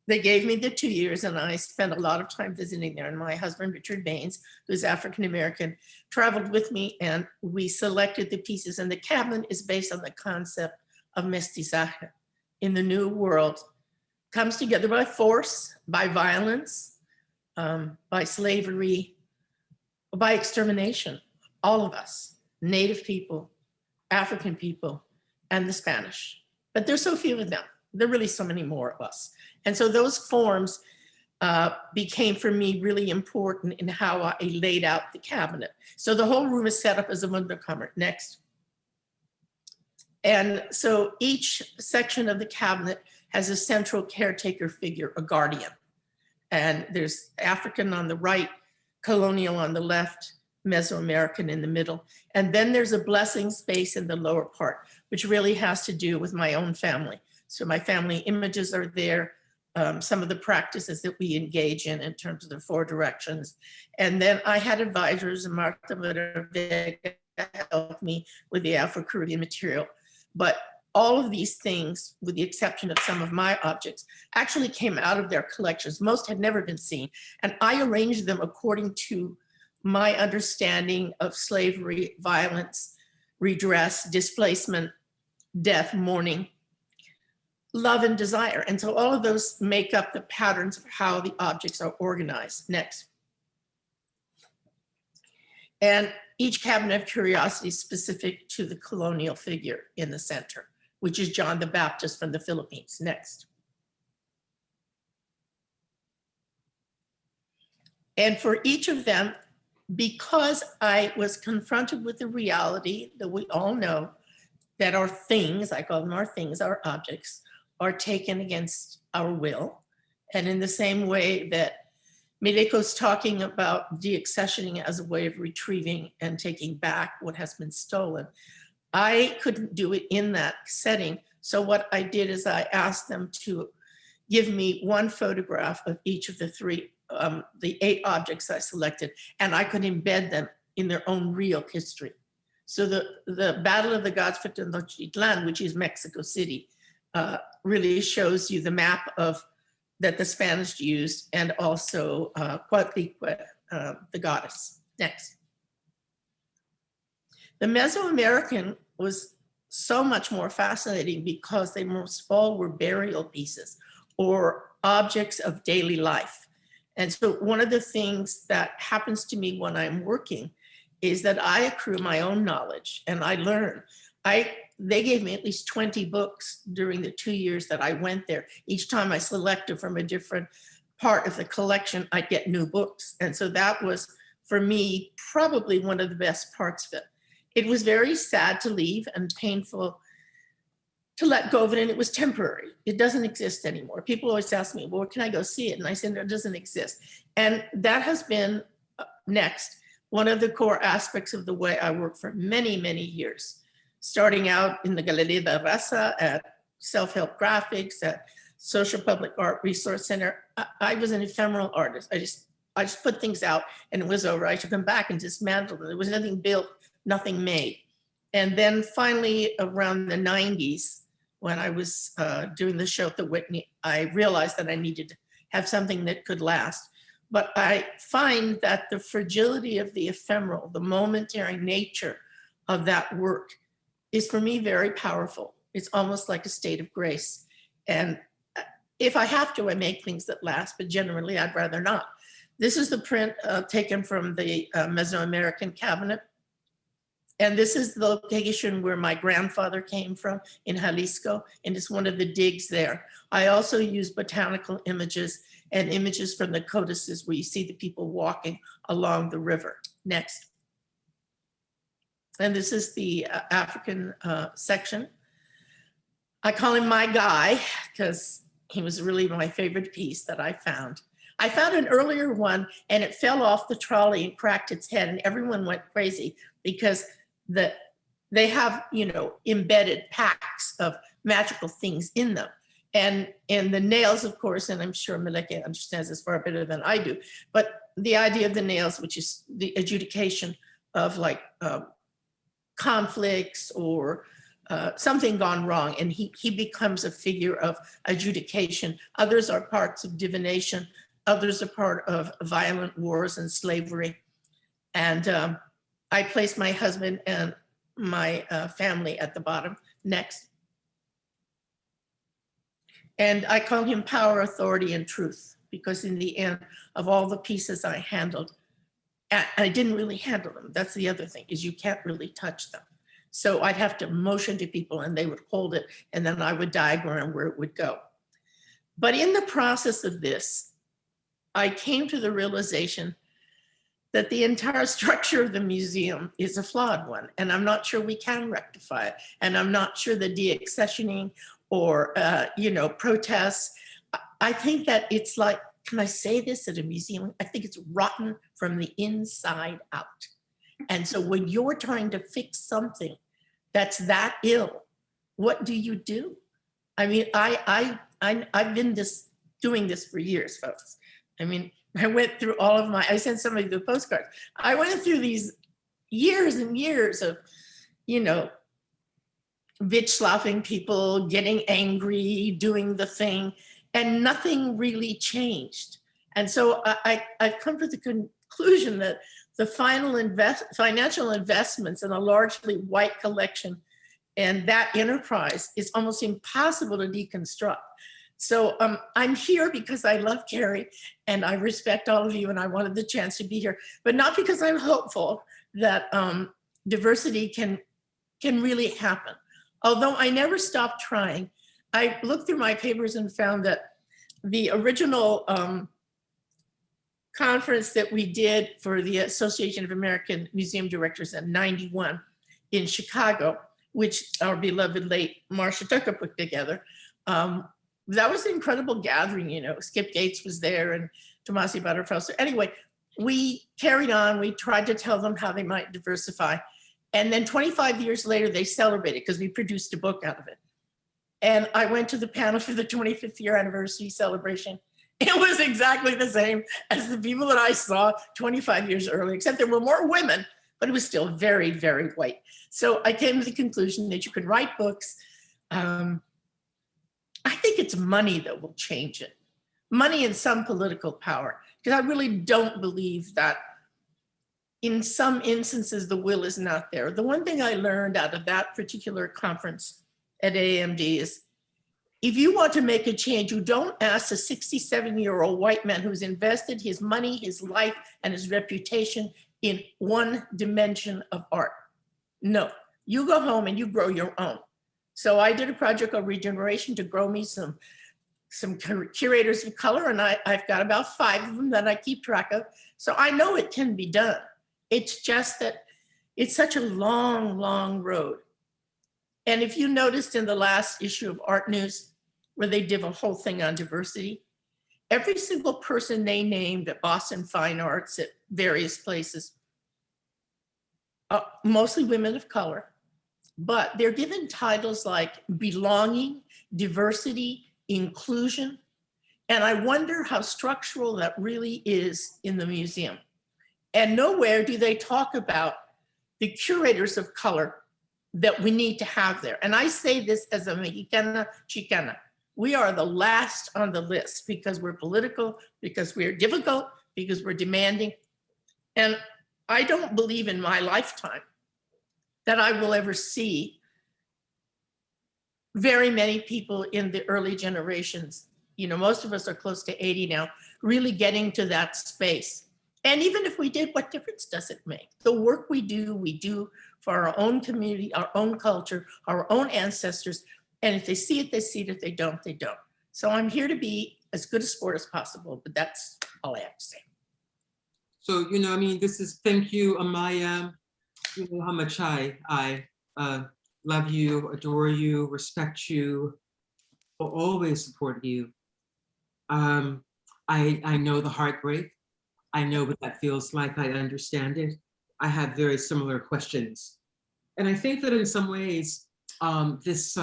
they gave me the 2 years and I spent a lot of time visiting there. And my husband, Richard Baines, who's African-American, traveled with me and we selected the pieces. And the cabinet is based on the concept of mestizaje in the New World. Comes together by force, by violence, by slavery, by extermination. All of us, Native people, African people, and the Spanish. But there's so few of them. There are really so many more of us. And so those forms became for me really important in how I laid out the cabinet. So the whole room is set up as a wunderkammer. Next. And so each section of the cabinet has a central caretaker figure, a guardian. And there's African on the right, colonial on the left, Mesoamerican in the middle. And then there's a blessing space in the lower part, which really has to do with my own family. So my family images are there, some of the practices that we engage in terms of the 4 directions. And then I had advisors, and Martha Vega helped me with the Afro-Caribbean material. But all of these things, with the exception of some of my objects, actually came out of their collections. Most had never been seen. And I arranged them according to my understanding of slavery, violence, redress, displacement, death, mourning, love, and desire. And so all of those make up the patterns of how the objects are organized. Next. And each cabinet of curiosity is specific to the colonial figure in the center, which is John the Baptist from the Philippines. Next. And for each of them, because I was confronted with the reality that we all know that our things, I call them our things, our objects, are taken against our will. And in the same way that Meleko's talking about deaccessioning as a way of retrieving and taking back what has been stolen, I couldn't do it in that setting. So what I did is I asked them to give me one photograph of each of the the 8 objects I selected, and I could embed them in their own real history. So the Battle of the Gods for Tenochtitlan, which is Mexico City, really shows you the map of that the Spanish used, and also Coatlicue, the goddess. Next. The Mesoamerican was so much more fascinating because they most all were burial pieces or objects of daily life. And so one of the things that happens to me when I'm working is that I accrue my own knowledge and I learn. They gave me at least 20 books during the 2 years that I went there. Each time I selected from a different part of the collection, I'd get new books. And so that was, for me, probably one of the best parts of it. It was very sad to leave and painful to let go of it, and it was temporary. It doesn't exist anymore. People always ask me, well, can I go see it? And I said, no, it doesn't exist. And that has been next, one of the core aspects of the way I work for many, many years. Starting out in the Galería de Raza, at Self-Help Graphics, at Social Public Art Resource Center. I was an ephemeral artist. I just put things out and it was over. I took them back and dismantled them. There was nothing built, nothing made. And then finally around the 90s, when I was doing the show at the Whitney, I realized that I needed to have something that could last. But I find that the fragility of the ephemeral, the momentary nature of that work is for me very powerful. It's almost like a state of grace. And if I have to, I make things that last, but generally I'd rather not. This is the print taken from the Mesoamerican cabinet. And this is the location where my grandfather came from in Jalisco, and it's one of the digs there. I also use botanical images and images from the codices where you see the people walking along the river. Next. And this is the African section. I call him my guy because he was really my favorite piece that I found. I found an earlier one and it fell off the trolley and cracked its head, and everyone went crazy because they have, you know, embedded packs of magical things in them. And the nails, of course, and I'm sure Meleko understands this far better than I do, but the idea of the nails, which is the adjudication of like conflicts or something gone wrong, and he becomes a figure of adjudication. Others are parts of divination. Others are part of violent wars and slavery. And I place my husband and my family at the bottom. Next. And I call him power, authority, and truth, because in the end of all the pieces I handled, and I didn't really handle them. That's the other thing, is you can't really touch them. So I'd have to motion to people and they would hold it, and then I would diagram where it would go. But in the process of this, I came to the realization that the entire structure of the museum is a flawed one, and I'm not sure we can rectify it. And I'm not sure the deaccessioning or protests. I think that it's like, can I say this at a museum? I think it's rotten from the inside out. And so when you're trying to fix something that's that ill, what do you do? I mean, I've been doing this for years, folks. I mean, I went through all of I sent somebody the postcards. I went through these years and years of, bitch slapping people, getting angry, doing the thing, and nothing really changed. And so I've come to the conclusion that the financial investments in a largely white collection and that enterprise is almost impossible to deconstruct. So I'm here because I love Carrie and I respect all of you, and I wanted the chance to be here, but not because I'm hopeful that diversity can really happen. Although I never stopped trying. I looked through my papers and found that the original conference that we did for the Association of American Museum Directors in '91 in Chicago, which our beloved late Marcia Tucker put together. That was an incredible gathering, you know. Skip Gates was there and Tomasi Butterfeld. Anyway, we carried on. We tried to tell them how they might diversify. And then 25 years later, they celebrated because we produced a book out of it. And I went to the panel for the 25th year anniversary celebration. It was exactly the same as the people that I saw 25 years earlier, except there were more women, but it was still very, very white. So I came to the conclusion that you can write books. I think it's money that will change it. Money and some political power, because I really don't believe that in some instances the will is not there. The one thing I learned out of that particular conference at AMD is if you want to make a change, you don't ask a 67-year-old white man who's invested his money, his life, and his reputation in one dimension of art. No, you go home and you grow your own. So I did a project called Regeneration to grow me some curators of color, and I've got about 5 of them that I keep track of. So I know it can be done. It's just that it's such a long, long road. And if you noticed in the last issue of Art News, where they did a whole thing on diversity, every single person they named at Boston Fine Arts, at various places, mostly women of color, but they're given titles like belonging, diversity, inclusion. And I wonder how structural that really is in the museum. And nowhere do they talk about the curators of color that we need to have there. And I say this as a Mexicana Chicana. We are the last on the list because we're political, because we're difficult, because we're demanding. And I don't believe in my lifetime that I will ever see very many people in the early generations, you know, most of us are close to 80 now, really getting to that space. And even if we did, what difference does it make? The work we do for our own community, our own culture, our own ancestors. And if they see it, they see it. If they don't, they don't. So I'm here to be as good a sport as possible, but that's all I have to say. So, you know, I mean, thank you, Amaya. You know how much I love you, adore you, respect you, will always support you. I know the heartbreak. I know what that feels like. I understand it. I have very similar questions. And I think that in some ways, this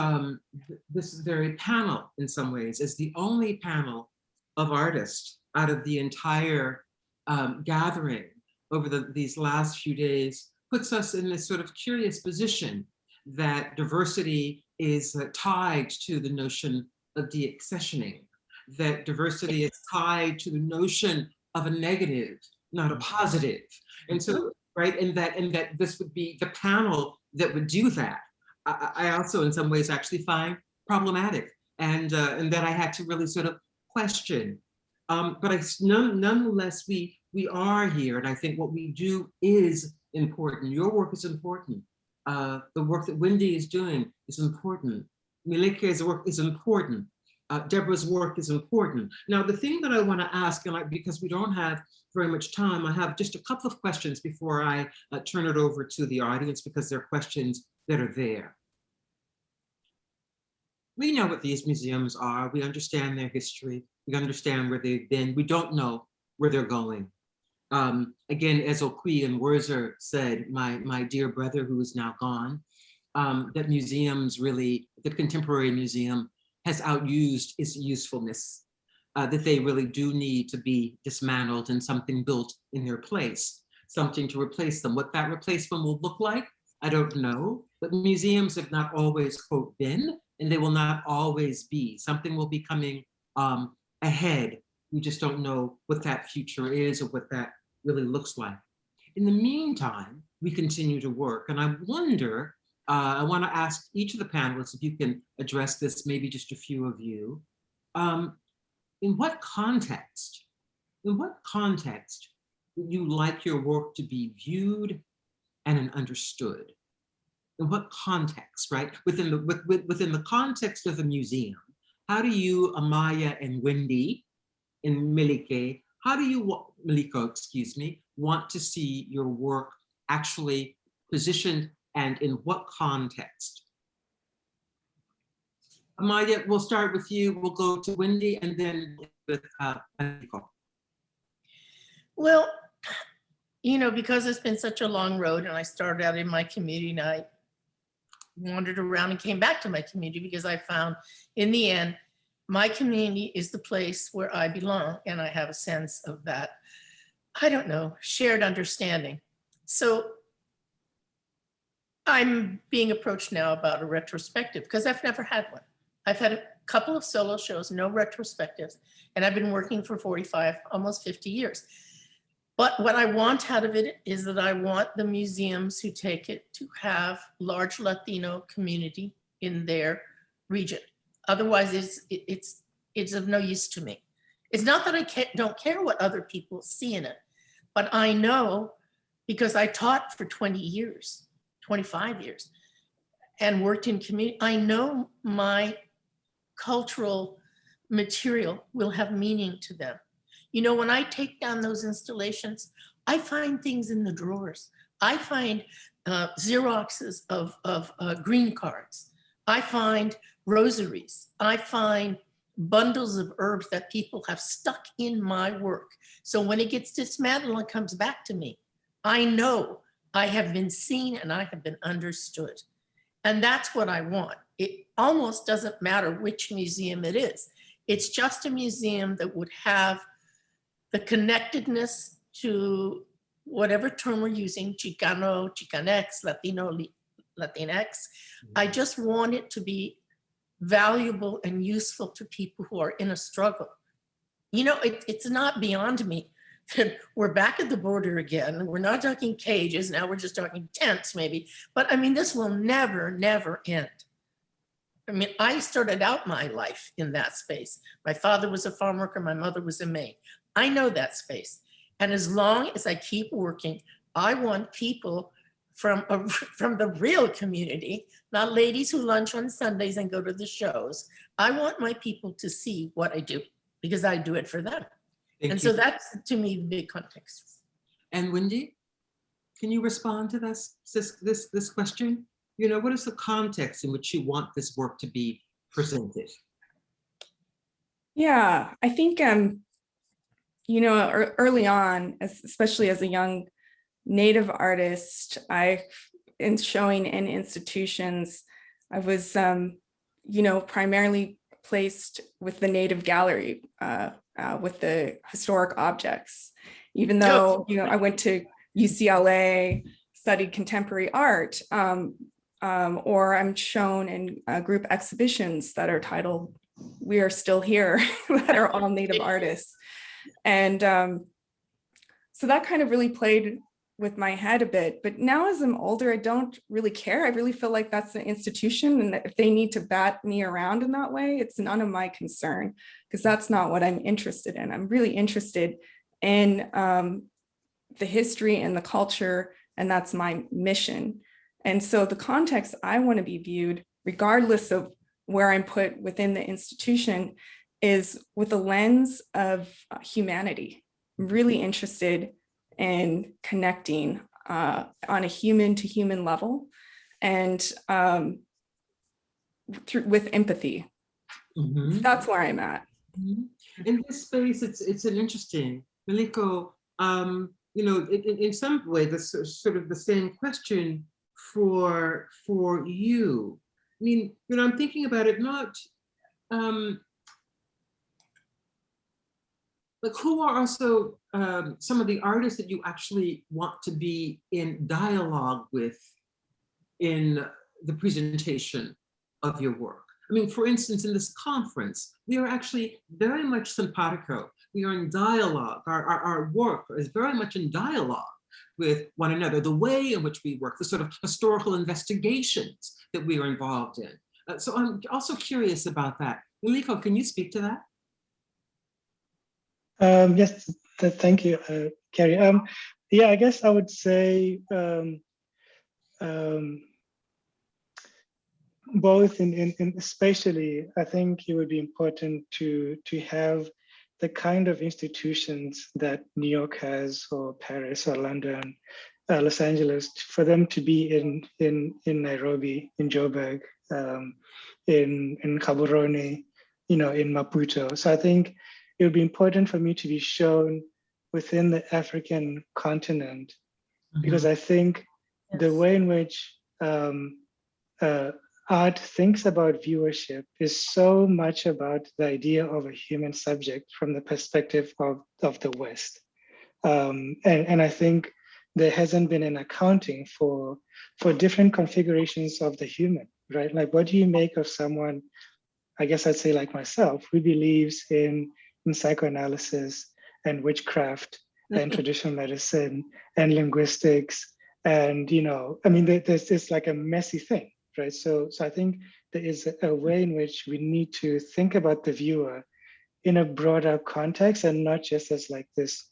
very panel, in some ways, is the only panel of artists out of the entire gathering over these last few days, puts us in this sort of curious position that diversity is tied to the notion of deaccessioning, that diversity is tied to the notion of a negative, not a positive. And so, right, and that this would be the panel that would do that. I also, in some ways, actually find problematic, and that I had to really sort of question. But nonetheless, we are here, and I think what we do is important. Your work is important. The work that Wendy is doing is important. Meleko's work is important. Deborah's work is important. Now, the thing that I want to ask, and because we don't have very much time, I have just a couple of questions before I turn it over to the audience, because they're questions that are there. We know what these museums are. We understand their history. We understand where they've been. We don't know where they're going. Again, as Okui and Werzer said, my dear brother who is now gone, that museums really, the Contemporary Museum has outused its usefulness, that they really do need to be dismantled and something built in their place, something to replace them. What that replacement will look like, I don't know, but museums have not always, quote, been, and they will not always be. Something will be coming ahead. We just don't know what that future is or what that really looks like. In the meantime, we continue to work. And I wonder, I want to ask each of the panelists if you can address this, maybe just a few of you. In what context would you like your work to be viewed and understood? In what context, right? Within the context of the museum, how do you, Amaya and Wendy and Meleko, how do you, Meleko, excuse me, want to see your work actually positioned and in what context? Amalia, we'll start with you. We'll go to Wendy and then with Meleko. Well, you know, because it's been such a long road and I started out in my community and I wandered around and came back to my community because I found in the end, my community is the place where I belong. And I have a sense of that, I don't know, shared understanding. So I'm being approached now about a retrospective because I've never had one. I've had a couple of solo shows, no retrospectives, and I've been working for 45, almost 50 years. But what I want out of it is that I want the museums who take it to have large Latino community in their region. Otherwise, it's of no use to me. It's not that I don't care what other people see in it, but I know because I taught for 20 years, 25 years, and worked in community, I know my cultural material will have meaning to them. You know, when I take down those installations, I find things in the drawers. I find Xeroxes of green cards. I find rosaries. I find bundles of herbs that people have stuck in my work. So when it gets dismantled and comes back to me, I know I have been seen and I have been understood. And that's what I want. It almost doesn't matter which museum it is. It's just a museum that would have the connectedness to whatever term we're using, Chicano, Chicanx, Latino, Latinx. I just want it to be valuable and useful to people who are in a struggle. You know, it's not beyond me that we're back at the border again. We're not talking cages, now we're just talking tents maybe. But I mean, this will never, never end. I mean, I started out my life in that space. My father was a farm worker, my mother was a maid. I know that space. And as long as I keep working, I want people from the real community, not ladies who lunch on Sundays and go to the shows. I want my people to see what I do because I do it for them. And so that's, to me, the big context. And Wendy, can you respond to this question? You know, what is the context in which you want this work to be presented? Yeah, I think, you know, early on, especially as a young Native artist, in showing in institutions, I was, you know, primarily placed with the Native gallery, with the historic objects. Even though, you know, I went to UCLA, studied contemporary art, or I'm shown in group exhibitions that are titled "We Are Still Here," that are all Native artists. And so that kind of really played with my head a bit. But now as I'm older, I don't really care. I really feel like that's an institution, and that if they need to bat me around in that way, it's none of my concern, because that's not what I'm interested in. I'm really interested in the history and the culture, and that's my mission. And so the context I want to be viewed, regardless of where I'm put within the institution, is with a lens of humanity. I'm really interested in connecting on a human to human level, and with empathy. Mm-hmm. That's where I'm at. Mm-hmm. In this space, it's an interesting, Meleko, you know, in some way, this sort of the same question for you. I mean, you know, I'm thinking about it not, like, who are also some of the artists that you actually want to be in dialogue with in the presentation of your work? I mean, for instance, in this conference, we are actually very much simpatico. We are in dialogue. Our work is very much in dialogue with one another. The way in which we work, the sort of historical investigations that we are involved in. So I'm also curious about that. Meleko, can you speak to that? Yes, thank you, Carrie. Yeah, I guess I would say both, in especially, I think it would be important to have the kind of institutions that New York has, or Paris, or London, Los Angeles, for them to be in Nairobi, in Joburg, in Gaborone, in Maputo. So I think it would be important for me to be shown within the African continent, because I think the way in which art thinks about viewership is so much about the idea of a human subject from the perspective of the West. And I think there hasn't been an accounting for different configurations of the human, right? Like, what do you make of someone, I guess I'd say like myself, who believes in psychoanalysis and witchcraft and traditional medicine and linguistics, and there's this like a messy thing, right? So I think there is a way in which we need to think about the viewer in a broader context, and not just as like this,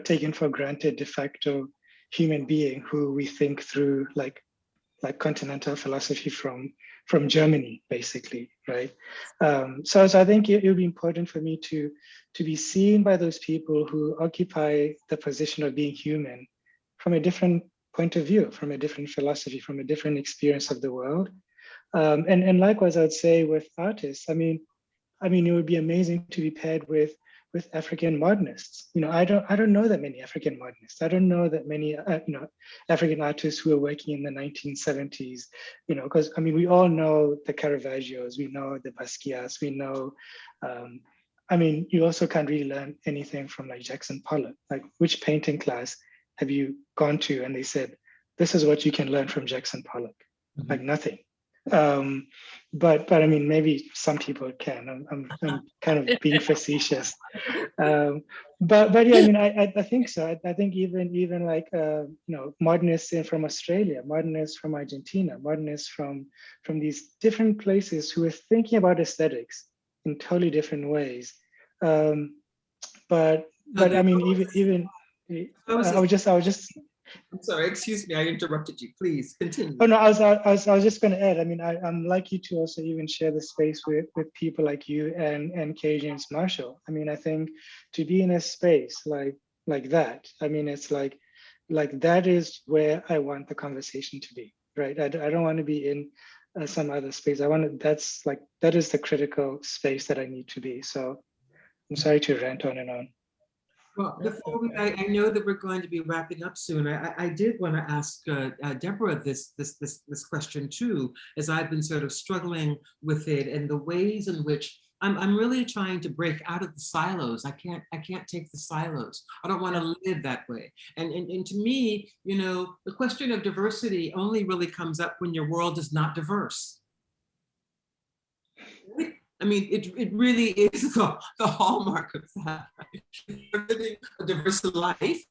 taken for granted de facto human being who we think through like continental philosophy from Germany, basically, right? So I think it would be important for me to be seen by those people who occupy the position of being human from a different point of view, from a different philosophy, from a different experience of the world. And likewise, I would say with artists, I mean, it would be amazing to be paired with African modernists. I don't know that many African modernists. I don't know that many African artists who are working in the 1970s. Because I mean, we all know the Caravaggios, we know the Basquiats, we know. You also can't really learn anything from like Jackson Pollock. Like, which painting class have you gone to and they said, this is what you can learn from Jackson Pollock? Like, nothing. But I mean, maybe some people can. I'm kind of being facetious. But yeah, I mean, I think so. I think even like modernists from Australia, modernists from Argentina, modernists from these different places who are thinking about aesthetics in totally different ways. But I mean, even I was just. I'm sorry, excuse me, I interrupted you. Please continue. Oh no, I was just going to add. I mean, I'm lucky to also even share the space with people like you and K. James Marshall. I mean, I think to be in a space like that, I mean, it's like that is where I want the conversation to be, right? I don't want to be in some other space. That is the critical space that I need to be. So I'm sorry to rant on and on. Well, before I know that we're going to be wrapping up soon. I did want to ask Deborah this question too, as I've been sort of struggling with it and the ways in which I'm really trying to break out of the silos. I can't take the silos. I don't want to live that way. And to me, the question of diversity only really comes up when your world is not diverse. I mean, it really is the hallmark of that. If you're living a diverse life,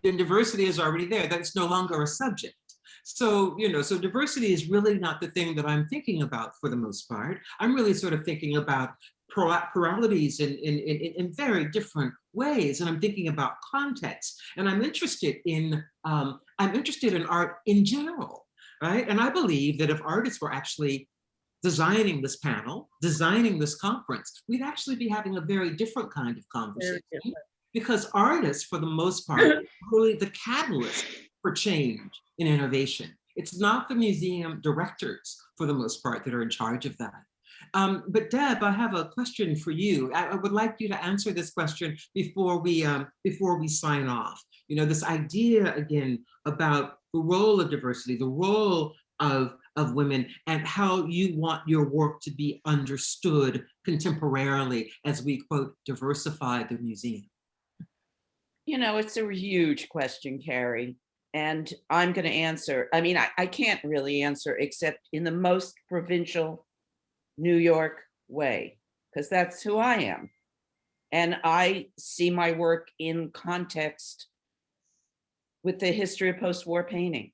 then diversity is already there. That's no longer a subject. So, so diversity is really not the thing that I'm thinking about for the most part. I'm really sort of thinking about pluralities in very different ways. And I'm thinking about context. And I'm interested in art in general, right? And I believe that if artists were actually designing this panel, designing this conference, we'd actually be having a very different kind of conversation, because artists, for the most part, are really the catalyst for change and innovation. It's not the museum directors, for the most part, that are in charge of that. But Deb, I have a question for you. I would like you to answer this question before we sign off. This idea again about the role of diversity, the role of women, and how you want your work to be understood contemporarily as we, quote, diversify the museum. It's a huge question, Carrie, and I'm going to answer. I mean, I can't really answer except in the most provincial New York way, because that's who I am. And I see my work in context with the history of post-war painting.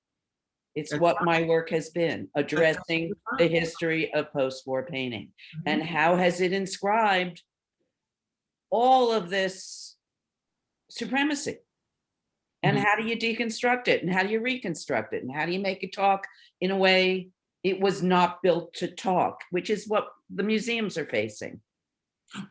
It's what my work has been, addressing the history of post-war painting. And how has it inscribed all of this supremacy? And how do you deconstruct it? And how do you reconstruct it? And how do you make it talk in a way it was not built to talk, which is what the museums are facing.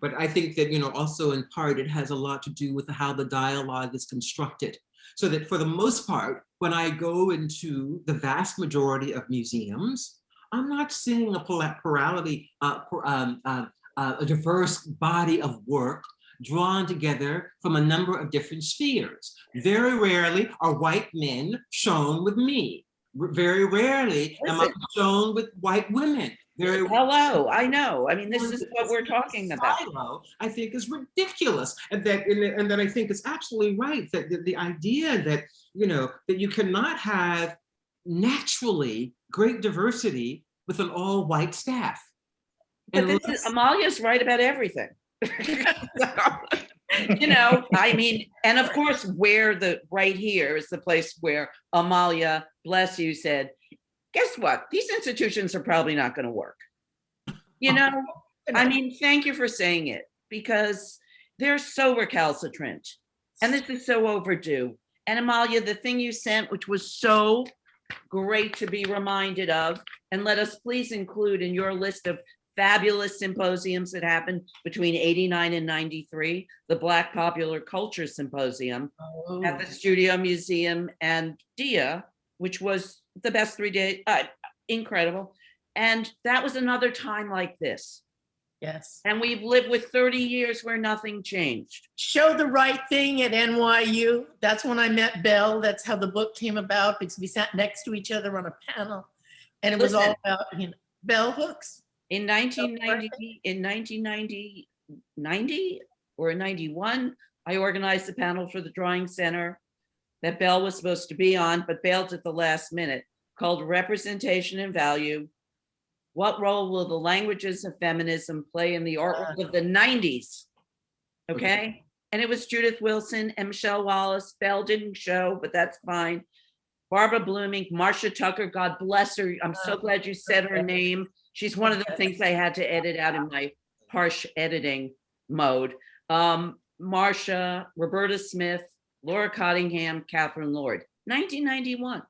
But I think that, also in part, it has a lot to do with how the dialogue is constructed. So that for the most part, when I go into the vast majority of museums, I'm not seeing a plurality, a diverse body of work drawn together from a number of different spheres. Very rarely are white men shown with me. Very rarely am I shown with white women. Hello, I know. I mean, this is what we're talking about. Silo, I think, is ridiculous, and that I think is absolutely right. That the idea that that you cannot have naturally great diversity with an all-white staff. But Amalia's right about everything. I mean, and of course, right here is the place where Amalia, bless you, said, guess what? These institutions are probably not going to work. I mean, thank you for saying it, because they're so recalcitrant and this is so overdue. And Amalia, the thing you sent, which was so great to be reminded of, and let us please include in your list of fabulous symposiums that happened between 89 and 93, the Black Popular Culture Symposium at the Studio Museum and DIA, which was the best 3 days, incredible. And that was another time like this. Yes. And we've lived with 30 years where nothing changed. Show the Right Thing at NYU. That's when I met Belle. That's how the book came about, because we sat next to each other on a panel. And it was all about bell hooks. In 1990 or 91, I organized a panel for the Drawing Center that Belle was supposed to be on, but bailed at the last minute, called Representation and Value. What role will the languages of feminism play in the artwork of the 90s? Okay. And it was Judith Wilson and Michelle Wallace. Belle didn't show, but that's fine. Barbara Blooming, Marcia Tucker, God bless her. I'm so glad you said her name. She's one of the things I had to edit out in my harsh editing mode. Marcia, Roberta Smith, Laura Cottingham, Catherine Lord, 1991.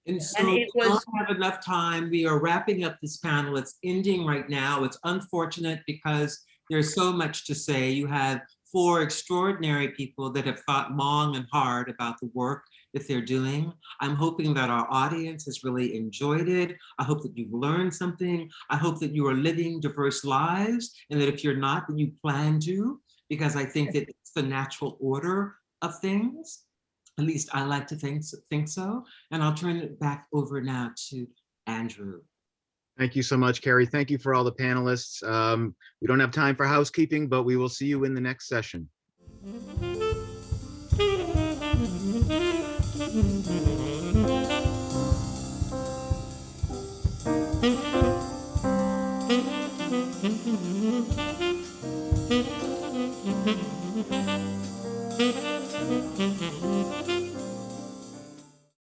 And so we don't have enough time. We are wrapping up this panel. It's ending right now. It's unfortunate because there's so much to say. You have 4 extraordinary people that have thought long and hard about the work that they're doing. I'm hoping that our audience has really enjoyed it. I hope that you've learned something. I hope that you are living diverse lives, and that if you're not, then you plan to, because I think that it's the natural order of things. At least I like to think so. And I'll turn it back over now to Andrew. Thank you so much, Carrie. Thank you for all the panelists. We don't have time for housekeeping, but we will see you in the next session.